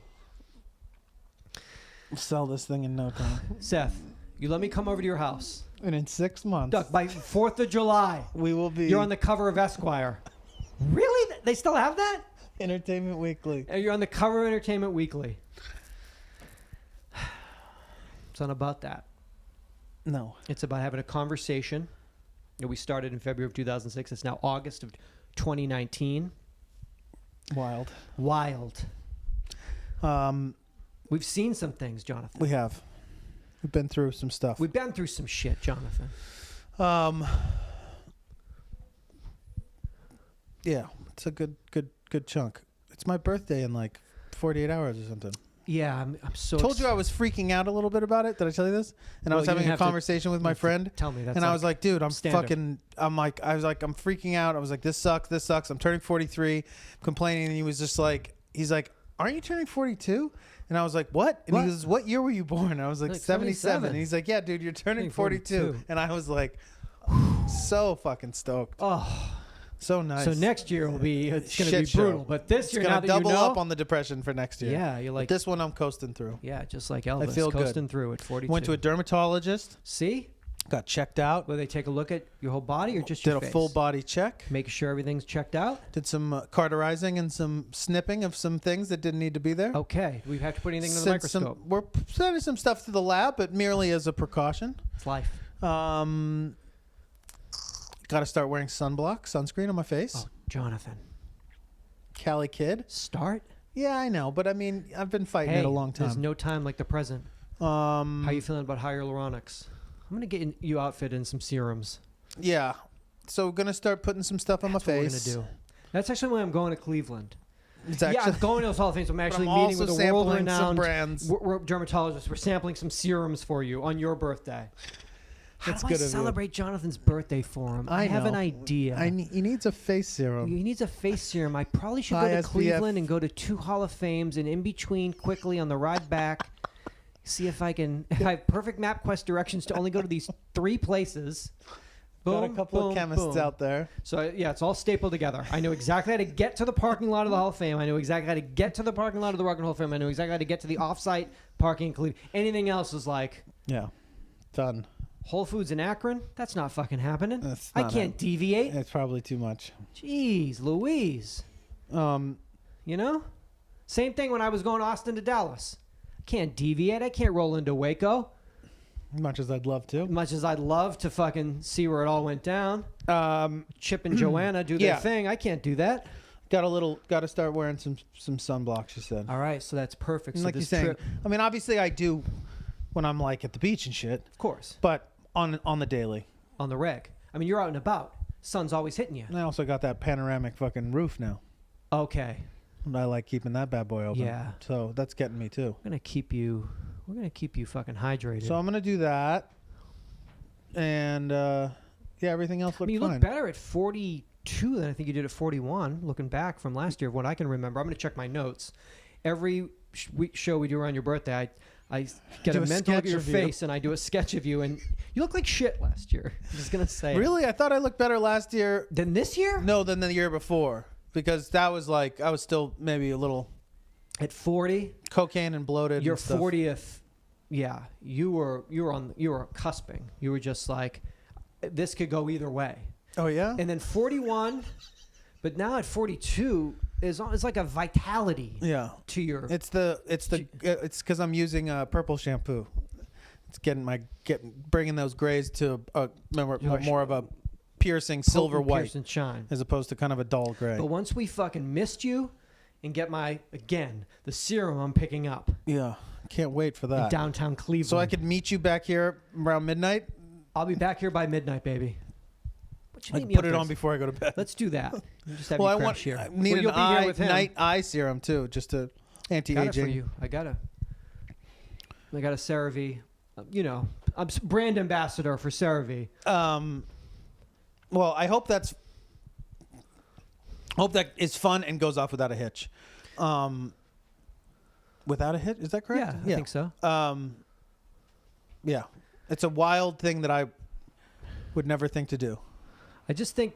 We'll sell this thing in no time. Seth, you let me come over to your house. And in 6 months. Duck, by 4th of July, we will be. You're on the cover of Esquire. Really? They still have that? Entertainment Weekly. You're on the cover of Entertainment Weekly. It's not about that. No. It's about having a conversation. We started in February of 2006. It's now August of 2019. Wild. We've seen some things, Jonathan. We have. We've been through some stuff. We've been through some shit, Jonathan. Yeah, it's a good chunk. It's my birthday in like 48 hours or something. Yeah, I'm so. Told you I was freaking out a little bit about it. Did I tell you this? And I was having a conversation with my friend. Tell me that. And I was like, dude, I'm standard. I'm freaking out. I was like, this sucks. I'm turning 43, complaining. And he was just like, he's like, aren't you turning 42? And I was like, what? And he goes, what year were you born? And I was like 77. And he's like, yeah, dude, you're turning 42. And I was like, so fucking stoked. Oh. So nice. So next year it's going to be brutal. Show. But this year, now that double you know, up on the depression for next year. Yeah, you're like, but this one I'm coasting through. Yeah, just like Elvis. I feel coasting good. Through at 42. Went to a dermatologist. See? Got checked out. Will they take a look at your whole body or just your face? Did a full body check. Making sure everything's checked out. Did some cauterizing and some snipping of some things that didn't need to be there. Okay. We have to put anything in the microscope. We're sending some stuff to the lab, but merely as a precaution. It's life. Got to start wearing sunscreen on my face. Oh, Jonathan. Cali kid. Start? Yeah, I know. But I mean, I've been fighting it a long time. There's no time like the present. How you feeling about hyaluronics? I'm gonna get you outfitted in some serums. Yeah. So we're gonna start putting some stuff on my That's what face. we're gonna do. That's actually why I'm going to Cleveland. It's Yeah, actually, I'm going to those Hall of Fames. I'm actually I'm meeting also with a sampling world-renowned some brands. dermatologist. We're sampling some serums for you on your birthday. How That's do good I of you. celebrate Jonathan's birthday for him? I have an know. idea. He needs a face serum. He needs a face serum. I probably should High go to SPF. Cleveland and go to 2 Hall of Fames, and in between, quickly on the ride back, see if I have perfect MapQuest directions to only go to these 3 places. Boom, Got a couple boom, of chemists boom. out there. So, yeah, it's all stapled together. I know exactly how to get to the parking lot of the Hall of Fame. I know exactly how to get to the parking lot of the Rock and Roll Hall of Fame. I know exactly how to get to the off-site parking in Cleveland. Anything else is like Yeah, done. Whole Foods in Akron? That's not fucking happening. That's I not can't deviate. It's probably too much. Jeez Louise. You know? Same thing when I was going Austin to Dallas. I can't deviate. I can't roll into Waco. Much as I'd love to. Much as I'd love to fucking see where it all went down. Chip and Joanna do yeah. their thing. I can't do that. Got to start wearing some sunblock, she said. All right, so that's perfect. And So like you're this saying, trip, I mean, obviously I do when I'm like at the beach and shit, of course, but on the daily. on the reg. I mean, you're out and about. Sun's always hitting you. And I also got that panoramic fucking roof now. Okay. And I like keeping that bad boy open. Yeah. So that's getting me too. We're gonna keep you fucking hydrated. So I'm gonna do that. And yeah, everything else I looked mean, you fine. look better at 42 than I think you did at 41. Looking back from last year, what I can remember, I'm going to check my notes. Every show we do around your birthday, I get Do a a mental look at sketch your of you. face and I do a sketch of you, and you look like shit last year. I'm just going to say. Really? I thought I looked better last year. Than this year? No, than the year before. Because that was like, I was still maybe a little At 40, cocaine and bloated. your and stuff. 40th. Yeah, you were cusping. You were just like, this could go either way. Oh, yeah? And then 41, but now at 42 is like a vitality Yeah. to your. It's because I'm using purple shampoo. It's bringing those grays to more of a piercing silver potent white pierce and shine. as opposed to kind of a dull gray. But once we fucking missed you, and get the serum I'm picking up Yeah, can't wait for in that. downtown Cleveland. So I could meet you back here around midnight. I'll be back here by midnight, baby. But you I meet can me put up it there. on before I go to bed. Let's do that. You just have Well, you crash here. I need Well, an you'll be here with him. night eye serum too, just to Got it for anti-aging. you. I got a CeraVe. I'm brand ambassador for CeraVe. Well, I hope that is fun and goes off without a hitch. Without a hitch, is that correct? Yeah, I think so. Yeah, it's a wild thing that I would never think to do. I just think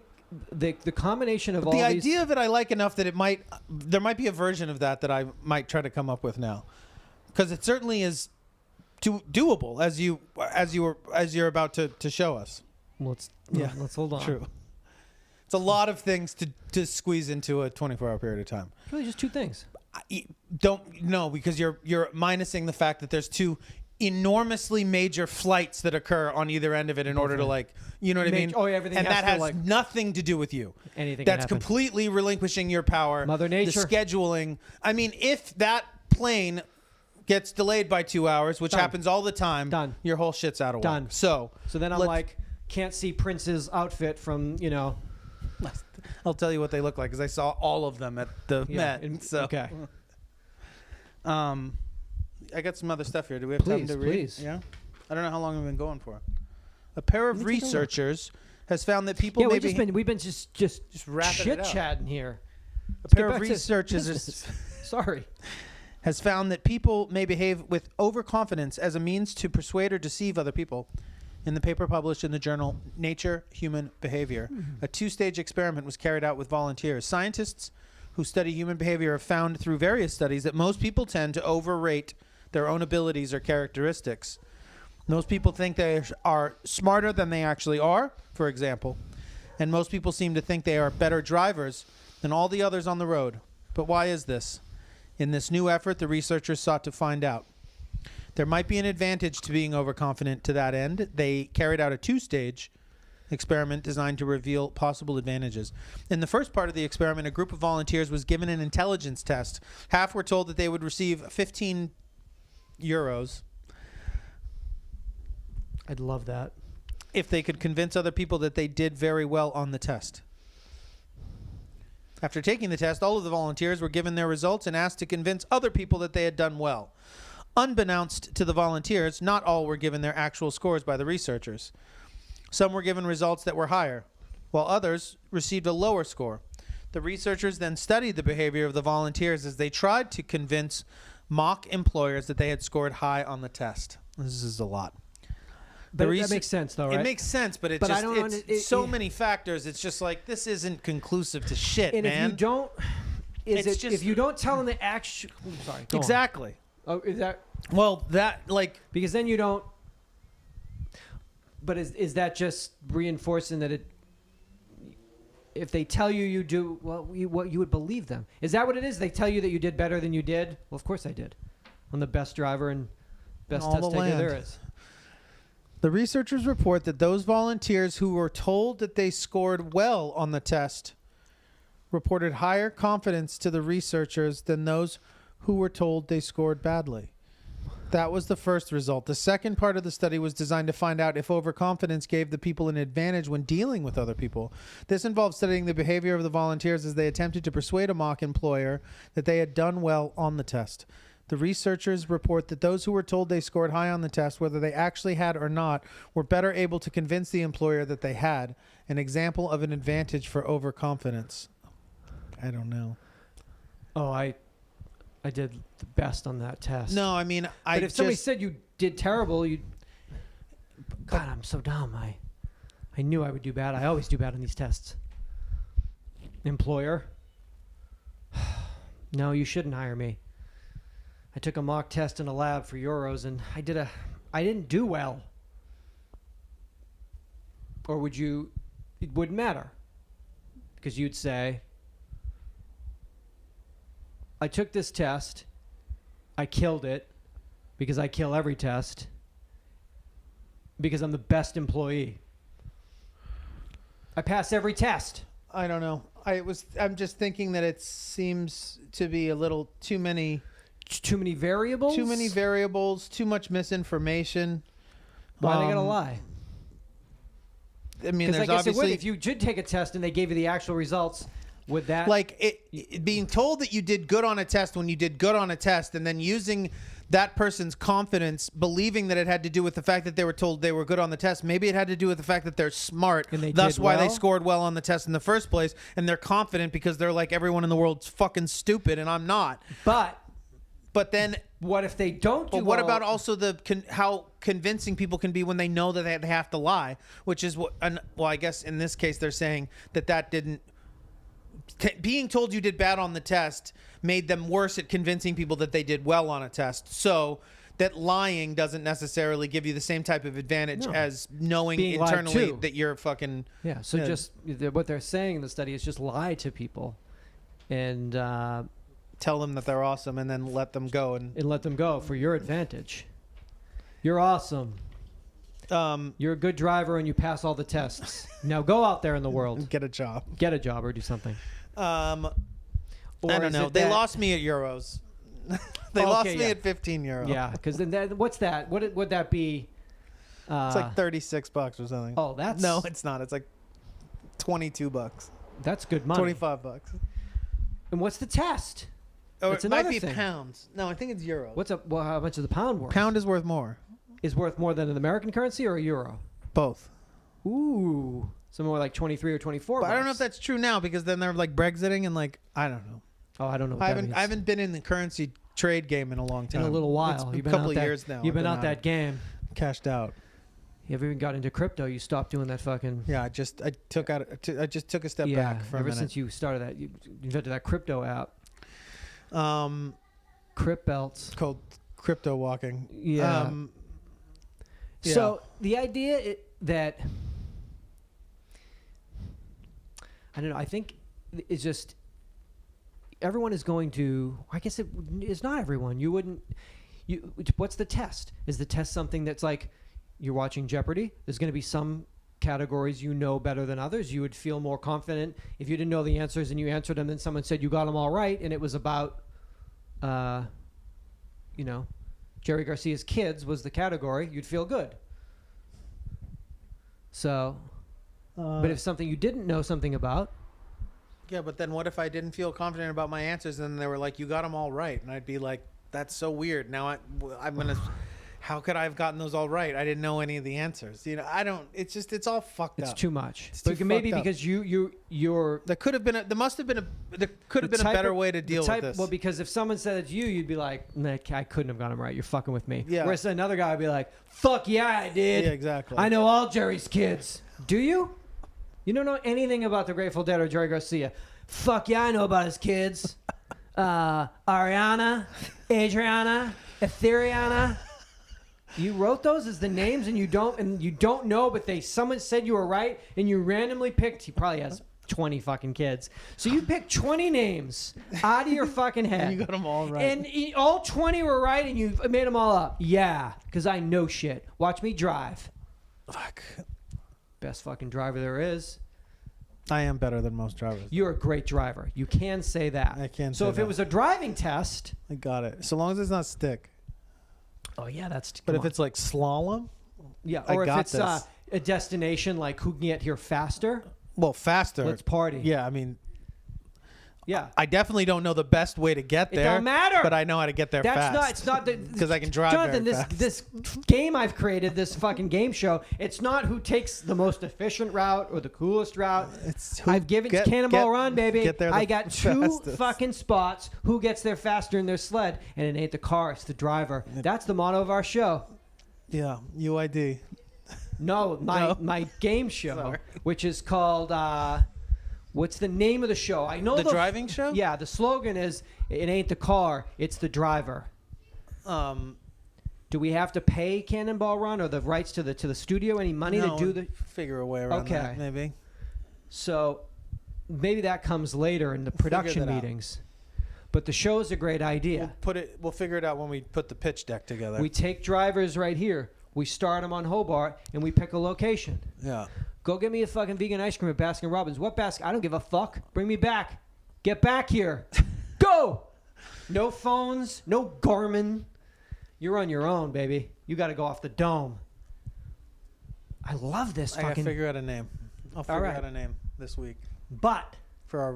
the combination of But all the these. idea of it, I like enough that there might be a version of that I might try to come up with now, because it certainly is doable as you're about to show us. Let's hold on. True. It's a lot of things to squeeze into a 24-hour period of time. Really, just 2 things. Because you're minusing the fact that there's 2 enormously major flights that occur on either end of it in order to you know what I mean? Oh, yeah, everything and has that to, has nothing to do with you. Anything That's can happen. completely relinquishing your power. Mother Nature. The scheduling. I mean, if that plane gets delayed by 2 hours, which Done. happens all the time, Done. your whole shit's out of Done. whack. So then I'm like, can't see Prince's outfit from I'll tell you what they look like because I saw all of them at the Met. Okay. I got some other stuff here. Do we have time to read? Please. Yeah. I don't know how long we've been going for. A pair of Let me take a look. researchers has found that people Yeah, maybe we've been just wrapping it chit up. chatting here. A pair get of back to researchers business. Sorry. has found that people may behave with overconfidence as a means to persuade or deceive other people. In the paper published in the journal Nature Human Behavior, a 2-stage experiment was carried out with volunteers. Scientists who study human behavior have found through various studies that most people tend to overrate their own abilities or characteristics. Most people think they are smarter than they actually are, for example, and most people seem to think they are better drivers than all the others on the road. But why is this? In this new effort, the researchers sought to find out. There might be an advantage to being overconfident to that end. They carried out a 2-stage experiment designed to reveal possible advantages. In the first part of the experiment, a group of volunteers was given an intelligence test. Half were told that they would receive 15 euros I'd love that. if they could convince other people that they did very well on the test. After taking the test, all of the volunteers were given their results and asked to convince other people that they had done well. Unbeknownst to the volunteers, not all were given their actual scores by the researchers. Some were given results that were higher, while others received a lower score. The researchers then studied the behavior of the volunteers as they tried to convince mock employers that they had scored high on the test. This is a lot. But that makes sense, though, right? It makes sense, but But I don't it's so many factors. It's just like, this isn't conclusive to shit, and man. if you don't, It's just- if you don't tell them the actual, sorry, go on. Exactly. Oh, is that Well, that, like, because then you don't? But is that just reinforcing that it? If they tell you you do well, you would believe them. Is that what it is? They tell you that you did better than you did. Well, of course I did. I'm the best driver and best all test the taker there land. is. the researchers report that those volunteers who were told that they scored well on the test reported higher confidence to the researchers than those who were told they scored badly. That was the first result. The second part of the study was designed to find out if overconfidence gave the people an advantage when dealing with other people. This involved studying the behavior of the volunteers as they attempted to persuade a mock employer that they had done well on the test. The researchers report that those who were told they scored high on the test, whether they actually had or not, were better able to convince the employer that they had, an example of an advantage for overconfidence. I don't know. Oh, I did the best on that test. No, I mean, but if somebody said you did terrible, you. God, I'm so dumb. I knew I would do bad. I always do bad on these tests. Employer. No, you shouldn't hire me. I took a mock test in a lab for Euros, and I didn't do well. Or would you? It wouldn't matter, because you'd say, I took this test, I killed it, because I kill every test, because I'm the best employee. I pass every test. I don't know. I'm just thinking that it seems to be a little too many variables. Too many variables. Too much misinformation. Why they gotta lie? I mean, Because there's I guess obviously it would if you did take a test and they gave you the actual results. Would that like it being told that you did good on a test when you did good on a test, and then using that person's confidence, believing that it had to do with the fact that they were told they were good on the test. Maybe it had to do with the fact that they're smart, And they thus did why they well? scored well on the test in the first place, and they're confident because they're like, everyone in the world's fucking stupid and I'm not. But then what if they don't do But what well? about also how convincing people can be when they know that they have to lie, which is what, well, I guess in this case they're saying that didn't, being told you did bad on the test made them worse at convincing people that they did well on a test. So that lying doesn't necessarily give you the same type of advantage No. as knowing Being lied internally to. that you're fucking. Yeah, so just what they're saying in the study is just lie to people and Tell them that they're awesome and then let them go and let them go for your advantage. You're awesome. You're a good driver and you pass all the tests. Now go out there in the world. get a job. Get a job or do something. Or I don't is know. it They that- lost me at Euros. They Okay, lost me yeah. at 15 euros. Yeah, because then what's that? What would that be? It's like $36 or something. Oh, that's No, it's not. It's like $22. That's good money. $25. And what's the test? Or That's it might another be thing. pounds. No, I think it's euros. How much is the pound worth? Pound is worth more. Is worth more than an American currency or a euro? Both. Ooh, so more like 23 or 24. But I don't know if bucks. that's true now because then they're like Brexiting and like I don't know. Oh, I don't know. What I that means. haven't been in the currency trade game in a long time. in a little while. It's You've a been couple out that, years now. You've been I've out that game. cashed out. You ever even got into crypto? You stopped doing that fucking. Yeah, I just took a step Yeah, back for a ever minute. since you started that, you invented that crypto app, um, Crypt Belts. called crypto walking. Yeah. Yeah. So the idea that I don't know. I think it's just everyone is going to. I guess it's not everyone. You wouldn't. What's the test? Is the test something that's like you're watching Jeopardy? There's going to be some categories you know better than others. You would feel more confident if you didn't know the answers and you answered them. Then someone said you got them all right, and it was about, Jerry Garcia's kids was the category. You'd feel good. So, but if something you didn't know something about, Yeah, but then what if I didn't feel confident about my answers and they were like, you got them all right? And I'd be like, that's so weird. Now I'm going to, how could I have gotten those all right? I didn't know any of the answers. You know, I don't, it's just, it's all fucked it's up. too much. It's But too maybe fucked up. because you're There could have been, there could have been a better way to deal with this. Well, because if someone said it to you, you'd be like, nah, I couldn't have got him right. You're fucking with me. Yeah. Whereas another guy would be like, fuck yeah, I did. Yeah, exactly. I know all Jerry's kids. Do you? You don't know anything about the Grateful Dead or Jerry Garcia. Fuck yeah, I know about his kids. Ariana, Adriana, Ethereana. You wrote those as the names, and you don't know, but someone said you were right, and you randomly picked. He probably has 20 fucking kids, so you picked 20 names out of your fucking head. And you got them all right. And all 20 were right, and you made them all up. Yeah, because I know shit. Watch me drive. Fuck. Best fucking driver there is. I am better than most drivers. You're a great driver. You can say that. I can So say if that. it was a driving test. I got it. So long as it's not stick. Oh yeah, that's. But come if on. it's like slalom, yeah, I or if got it's this. a destination like who can get here faster. well, faster. Let's party. Yeah, I mean, Yeah. I definitely don't know the best way to get there. don't matter. But I know how to get there That's fast. not. It's not the. because I can drive Jonathan, very fast. this game I've created, this fucking game show. It's not who takes the most efficient route or the coolest route. It's who I've given it's Cannonball Run, baby. Get there I got two fastest. fucking spots. Who gets there faster in their sled? And it ain't the car, it's the driver. That's the motto of our show. Yeah, UID. No, my game show, Sorry. which is called. What's the name of the show? I know The driving show? Yeah, the slogan is "It ain't the car, it's the driver." Do we have to pay Cannonball Run or the rights to the studio any money no, to do the? figure a way around Okay. that, maybe. So maybe that comes later in the figure production that out. meetings. But the show is a great idea. We'll figure it out when we put the pitch deck together. We take drivers right here. We start them on Hobart, and we pick a location. yeah. Go get me a fucking vegan ice cream at Baskin Robbins. What Baskin? I don't give a fuck. Bring me back. Get back here. Go. No phones. No Garmin. You're on your own, baby. You got to go off the dome. I love this I gotta fucking. figure out a name. I'll figure right. out a name this week But for our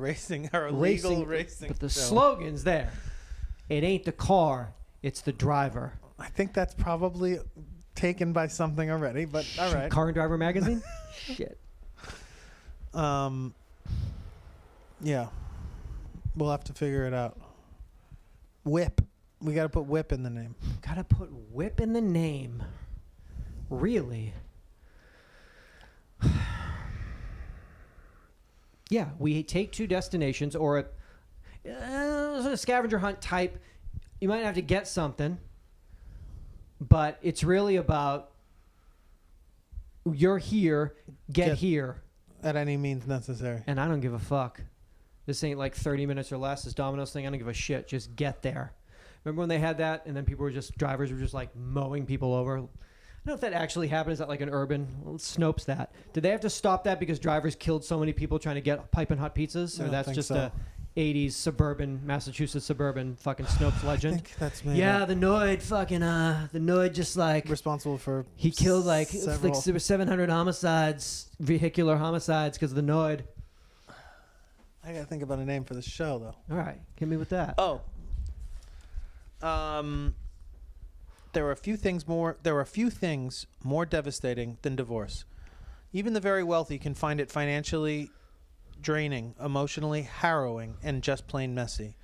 legal racing. But the show. slogan's there. It ain't the car. It's the driver. I think that's probably taken by something already, but all right. Car and Driver magazine. Shit. Yeah. We'll have to figure it out. Whip. We got to put whip in the name. Gotta put whip in the name. Really? Yeah, we take two destinations or a scavenger hunt type. You might have to get something, but it's really about you're here, get here. At any means necessary. And I don't give a fuck. This ain't like 30 minutes or less. This Domino's thing, I don't give a shit. Just get there. Remember when they had that and then drivers were just like mowing people over? I don't know if that actually happened. Is that like an urban? Well, Snopes that. Did they have to stop that because drivers killed so many people trying to get piping hot pizzas? I Or don't that's think just so. a 80s Massachusetts suburban fucking Snopes I legend? think that's maybe Yeah, the Noid the Noid just like... responsible for He killed like several. 700 homicides, vehicular homicides because of the Noid. I got to think about a name for the show, though. All right, hit me with that. Oh. There are a few things more devastating than divorce. Even the very wealthy can find it financially draining, emotionally harrowing, and just plain messy.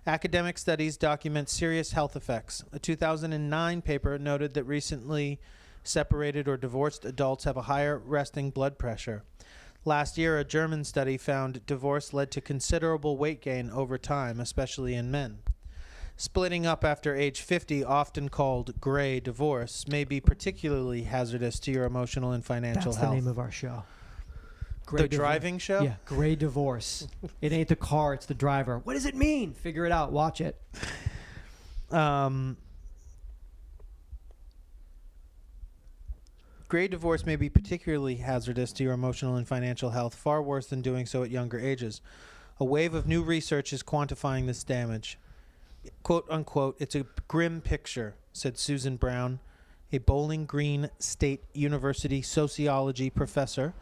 Academic studies document serious health effects. A 2009 paper noted that recently separated or divorced adults have a higher resting blood pressure. Last year, a German study found divorce led to considerable weight gain over time, especially in men. Splitting up after age 50, often called gray divorce, may be particularly hazardous to your emotional and financial That's health. the name of our show. The driving show? Yeah, Gray Divorce. It ain't the car, it's the driver. What does it mean? Figure it out. Watch it. Gray divorce may be particularly hazardous to your emotional and financial health, far worse than doing so at younger ages. A wave of new research is quantifying this damage. Quote unquote, it's a grim picture, said Susan Brown, a Bowling Green State University sociology professor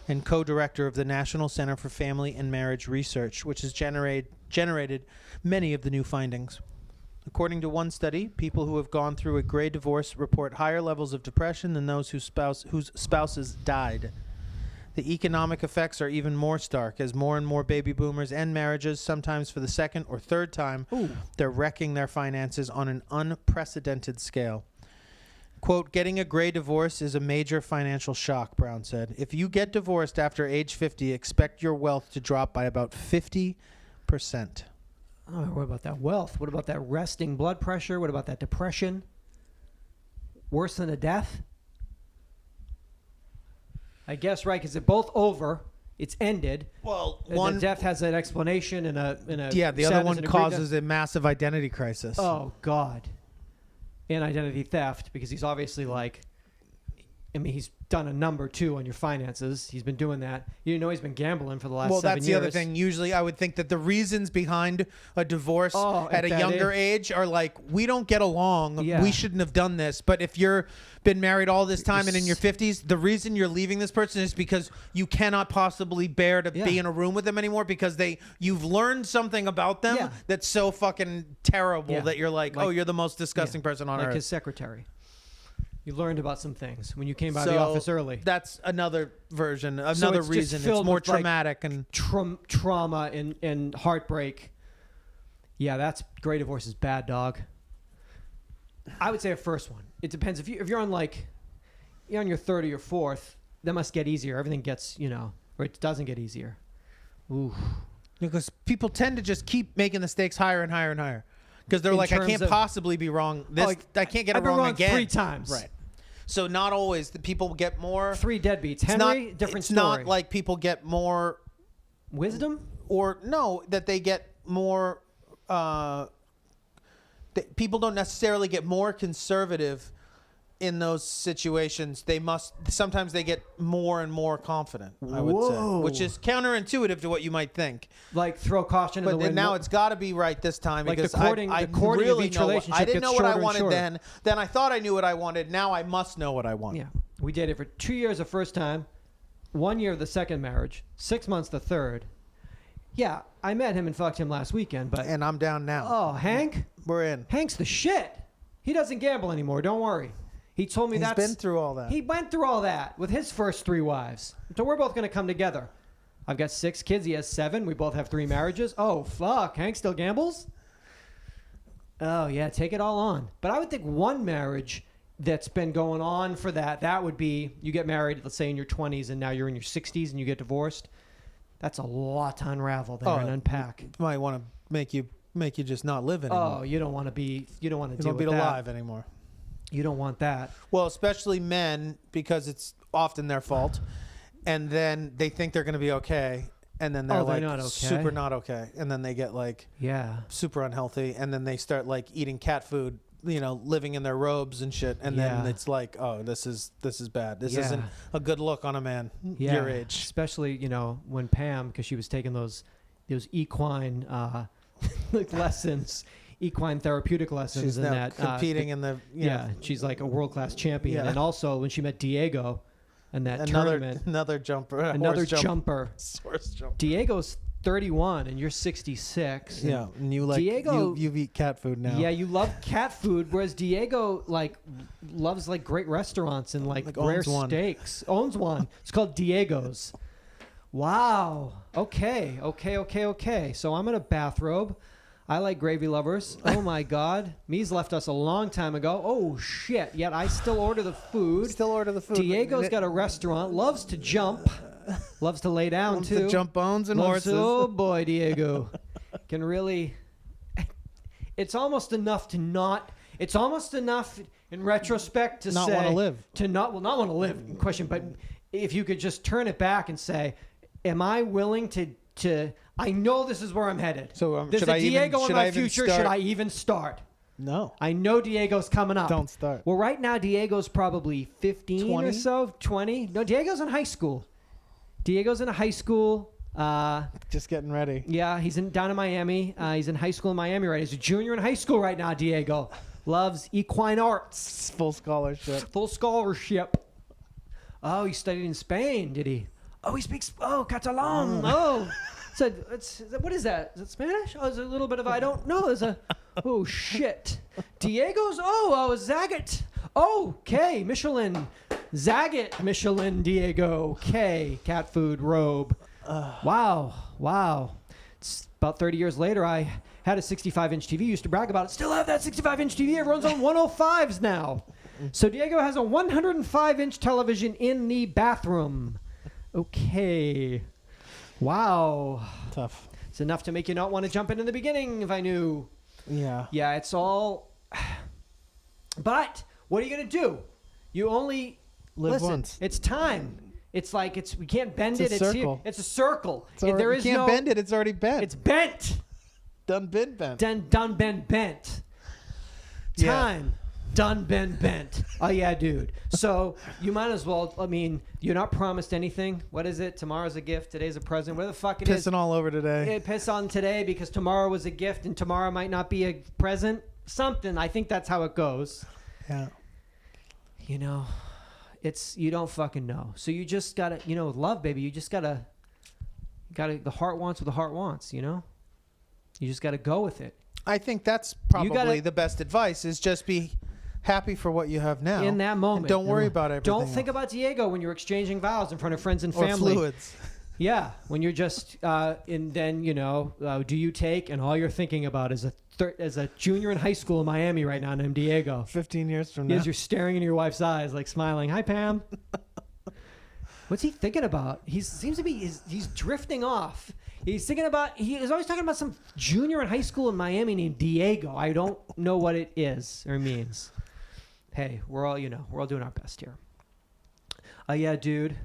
and co-director of the National Center for Family and Marriage Research, which has generated many of the new findings. According to one study, people who have gone through a gray divorce report higher levels of depression than those whose spouses died. The economic effects are even more stark as more and more baby boomers end marriages, sometimes for the second or third time. They're wrecking their finances on an unprecedented scale. Quote, getting a gray divorce is a major financial shock, Brown said. If you get divorced after age 50, expect your wealth to drop by about 50%. Oh, what about that wealth? What about that resting blood pressure? What about that depression? Worse than a death? I guess, right, because they're both over. It's ended. Well, one death has an explanation and a the other one causes a massive identity crisis. Oh, God. And identity theft, because he's obviously he's done a number too on your finances. He's been doing that. You know, he's been gambling for the last 7 years. Well, that's the other thing. Usually I would think that the reasons behind a divorce at a younger age are like, we don't get along. Yeah. We shouldn't have done this. But if you're been married all this time and in your 50s, the reason you're leaving this person is because you cannot possibly bear to be in a room with them anymore because you've learned something about them that's so fucking terrible that you're like, oh, you're the most disgusting person on earth. Like his secretary. You learned about some things when you came out of the office early. That's another version, another reason. It's more traumatic and trauma and heartbreak. Yeah, that's gray divorce is bad, dog. I would say a first one. It depends if you're on you're on your third or your fourth. That must get easier. Everything gets or it doesn't get easier. Ooh, because people tend to just keep making the stakes higher and higher and higher. Because they're like, I can't possibly be wrong. I can't get it wrong again. I've been wrong 3 times. Right. So not always. The people get more. 3 deadbeats. Henry, different story. It's not like people get more wisdom, or no, that they get more. People don't necessarily get more conservative in those situations. Sometimes they get more and more confident, I would say, which is counterintuitive to what you might think. Like throw caution in the wind. But now it's got to be right this time because the courting really of each relationship I didn't know what I wanted then. Then I thought I knew what I wanted. Now I must know what I want. Yeah. We dated for 2 years the first time, 1 year of the second marriage, 6 months the third. Yeah, I met him and fucked him last weekend, and I'm down now. Oh, Hank? We're in. Hank's the shit. He doesn't gamble anymore. Don't worry. He told me He's been through all that. He went through all that with his first 3 wives. So we're both going to come together. I've got 6 kids. He has 7. We both have 3 marriages. Oh, fuck. Hank still gambles? Oh, yeah. Take it all on. But I would think one marriage that's been going on for that would be you get married, let's say in your 20s, and now you're in your 60s and you get divorced. That's a lot to unravel there and unpack. Might want to make you just not live anymore. Oh, you don't want to be. You don't want to you deal don't be with that. alive anymore. You don't want that. Well, especially men, because it's often their fault, and then they think they're going to be okay, and then they're not okay. super not okay, and then they get super unhealthy, and then they start eating cat food, living in their robes and shit, and then it's like, oh, this is bad. This isn't a good look on a man your age. Especially when Pam, because she was taking those equine lessons. Equine therapeutic lessons. She's now competing in the she's like a world-class champion. And also when she met Diego in that tournament, another jumper. Horse jumper. Diego's 31 and you're 66. Yeah, and you Diego, you eat cat food now. Yeah, you love cat food, whereas Diego loves great restaurants and rare steaks. Owns one. It's called Diego's. Wow. Okay. So I'm in a bathrobe. I like gravy lovers. Oh, my God. Me's left us a long time ago. Oh, shit. Yet I still order the food. Diego's got a restaurant. Loves to jump. Loves to lay down, too. To jump bones and horses. Oh, boy, Diego. Can really... It's almost enough to not... It's almost enough in retrospect to not say... want to live. Not want to live, in question. But if you could just turn it back and say, am I willing to I know this is where I'm headed. So there's a Diego in my future. Should I even start? No. I know Diego's coming up. Don't start. Well, right now Diego's probably 15 20? or so, 20. No, Diego's in high school. Diego's in a high school. Just getting ready. Yeah, he's down in Miami. He's in high school in Miami, right? He's a junior in high school right now, Diego. loves equine arts. Full scholarship. Full scholarship. Oh, he studied in Spain, did he? Oh, he speaks, Catalan. Oh. What is that? Is it Spanish? Oh, there's a little bit of, I don't know. There's a, oh, shit. Diego's, Zagat. Oh, K, Michelin. Zagat, Michelin, Diego. K, cat food, robe. Wow. It's about 30 years later, I had a 65-inch TV. Used to brag about it. Still have that 65-inch TV. Everyone's on 105s now. So Diego has a 105-inch television in the bathroom. Okay. Wow. Tough. It's enough to make you not want to jump in the beginning if I knew. Yeah. Yeah, it's all... But what are you going to do? You only... Live once. It's time. It's like we can't bend it. It's a circle. It's a circle. There is you can't bend it. It's already bent. It's bent. Done been bent. Done been bent. Time. Done been bent. Oh yeah, dude. So you might as well. I mean, you're not promised anything. What is it? Tomorrow's a gift. Today's a present. Where the fuck it is? Pissing all over today. Piss on today because tomorrow was a gift and tomorrow might not be a present. Something. I think that's how it goes. Yeah. You know. You don't fucking know. So you just gotta, love, baby. You just gotta, the heart wants what the heart wants, You just gotta go with it. I think that's probably the best advice is just be happy for what you have now. In that moment. And don't worry about everything. Don't think about Diego when you're exchanging vows in front of friends and or family. Fluids. Yeah. When you're just, and then, do you take, and all you're thinking about is as a junior in high school in Miami right now named Diego. 15 years from now. As you're staring into your wife's eyes, like smiling. Hi, Pam. What's he thinking about? Seems to be he's drifting off. He's thinking about, he is always talking about some junior in high school in Miami named Diego. I don't know what it is or means. Hey, we're all doing our best here. Yeah, dude.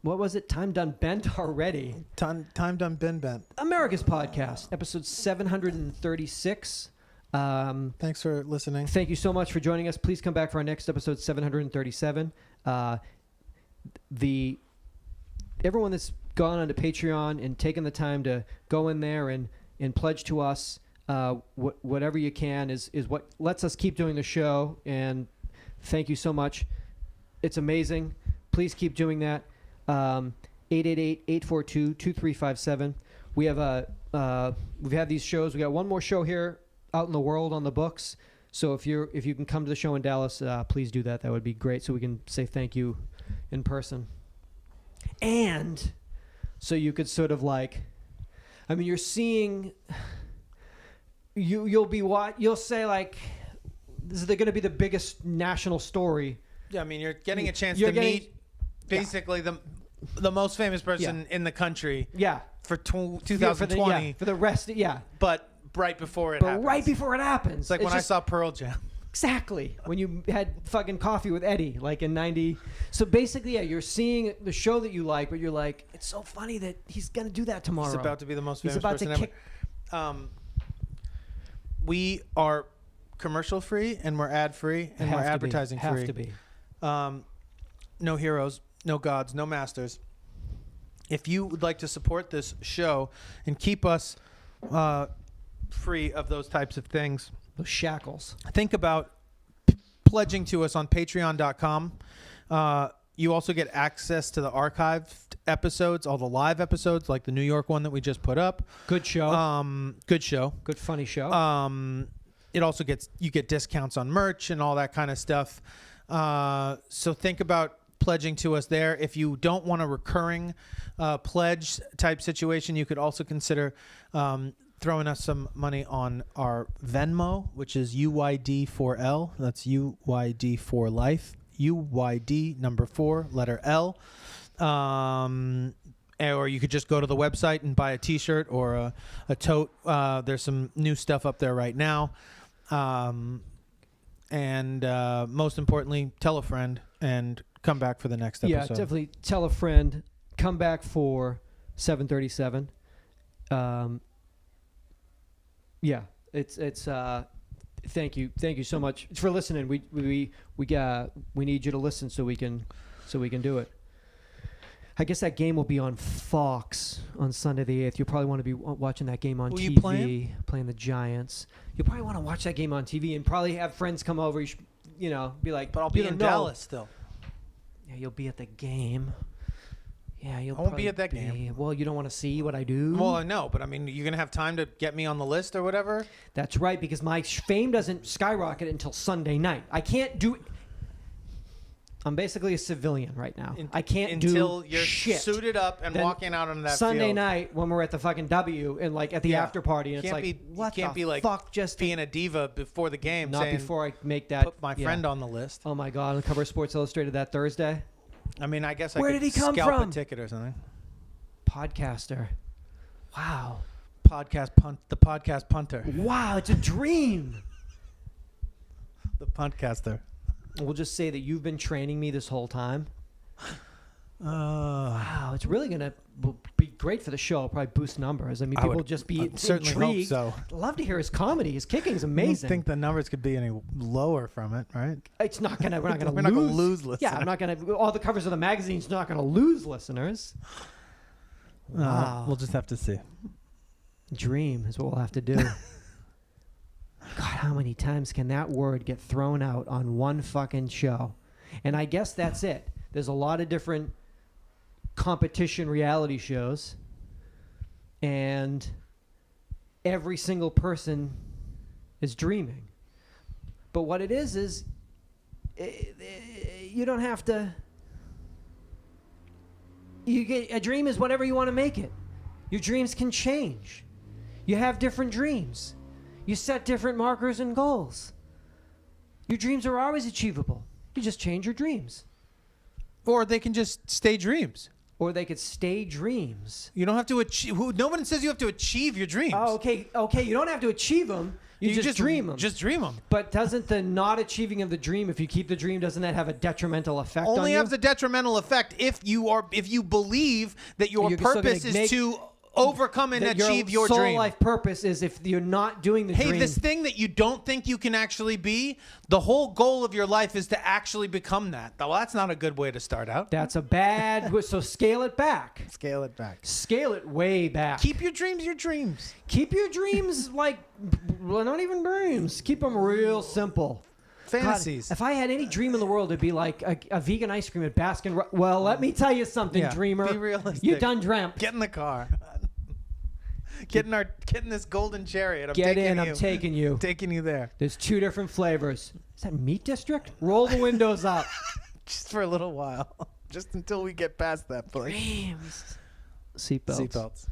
What was it? Time done bent already. Time done been bent. America's Podcast, episode 736. Thanks for listening. Thank you so much for joining us. Please come back for our next episode, 737. Everyone that's gone onto Patreon and taken the time to go in there and pledge to us whatever you can is what lets us keep doing the show. And thank you so much. It's amazing. Please keep doing that. 888-842-2357. We've had these shows. We got one more show here out in the world on the books. So if you can come to the show in Dallas, please do that. That would be great. So we can say thank you in person. And so you could sort of you're seeing, you'll say like, this is going to be the biggest national story. Yeah. I mean, you're getting a chance to meet basically the most famous person in the country. Yeah. For 2020. For the rest. Yeah. But right before it happens. Right before it happens. It's like when I saw Pearl Jam. Exactly. When you had fucking coffee with Eddie, like in 90. So basically, you're seeing the show that you like, but you're like, it's so funny that he's going to do that tomorrow. He's about to be the most famous person ever. We are commercial free and we're ad free and we're advertising free. Have to be. No heroes, no gods, no masters. If you would like to support this show and keep us free of those types of things, those shackles, think about pledging to us on patreon.com. You also get access to the archived episodes, all the live episodes, like the New York one that we just put up. Good show. Good show. Good funny show. It also you get discounts on merch and all that kind of stuff. So think about pledging to us there. If you don't want a recurring pledge type situation, you could also consider throwing us some money on our Venmo, which is UYD4L. That's UYD for life. UYD number 4 letter L. Or you could just go to the website and buy a t-shirt or a tote. There's some new stuff up there right now. And most importantly, tell a friend and come back for the next episode. Yeah, definitely tell a friend. Come back for 737. Yeah, it's thank you so much for listening. We need you to listen so we can do it. I guess that game will be on Fox on Sunday the 8th. You'll probably want to be watching that game on Who TV. you playing the Giants. You'll probably want to watch that game on TV and probably have friends come over. You should, be like, But I'll be in Dallas still. Yeah, you'll be at the game. Yeah, I won't be at that game. Well, you don't want to see what I do? Well, I know, but I mean, you're going to have time to get me on the list or whatever? That's right, because my fame doesn't skyrocket until Sunday night. I can't do... I'm basically a civilian right now. I can't do until you're shit. Suited up and Then walking out on that Sunday field. night when we're at the fucking W and like at the after party, and it's like, what can't the be like fuck? Just being a diva before the game. not saying, before I make that. put my friend on the list. Oh my god! On the cover of Sports Illustrated that Thursday. I mean, I guess Where I could did he come scalp from? a ticket or something. Podcaster. Wow. The podcast punter. Wow, it's a dream. The podcaster. We'll just say that you've been training me this whole time. Wow, it's really gonna be great for the show. It'll probably boost numbers. I mean, people will just be certainly intrigued. hope so. Love to hear his comedy. His kicking's I amazing. don't think the numbers could be any lower from it, right? It's not gonna. We're not gonna We're lose. not gonna lose listeners. Yeah, I'm not gonna. All the covers of the magazines not gonna lose listeners. Wow. We'll just have to see. Dream is what we'll have to do. God, how many times can that word get thrown out on one fucking show? And I guess that's it. There's a lot of different competition reality shows, and every single person is dreaming. But what it is you don't have to. A dream is whatever you want to make it. Your dreams can change. You have different dreams. You set different markers and goals. Your dreams are always achievable. You just change your dreams. Or they can just stay dreams. Or they could stay dreams. You don't have to achieve. No one says you have to achieve your dreams. Oh, okay. You don't have to achieve them. You just dream them. Just dream them. But doesn't the not achieving of the dream, if you keep the dream, doesn't that have a detrimental effect on you? Only has a detrimental effect if you believe that your You're still purpose gonna is to overcome and that achieve your soul dream. life purpose is if you're not doing the Hey, dream. this thing that you don't think you can actually be, the whole goal of your life is to actually become that. Well, that's not a good way to start out. That's a bad... So scale it back. Scale it back. Scale it way back. Keep your dreams your dreams. Keep your dreams like... Well, not even dreams. Keep them real simple. Fantasies. God, if I had any dream in the world, it'd be like a vegan ice cream at Baskin. Well, let me tell you something, Yeah, dreamer. be realistic. You done dreamt. Get in the car. Get in this golden chariot. I'm taking you. Taking you there. There's 2 different flavors. Is that Meat District? Roll the windows up. Just for a little while. Just until we get past that point. Dreams. Seatbelts. Seatbelts.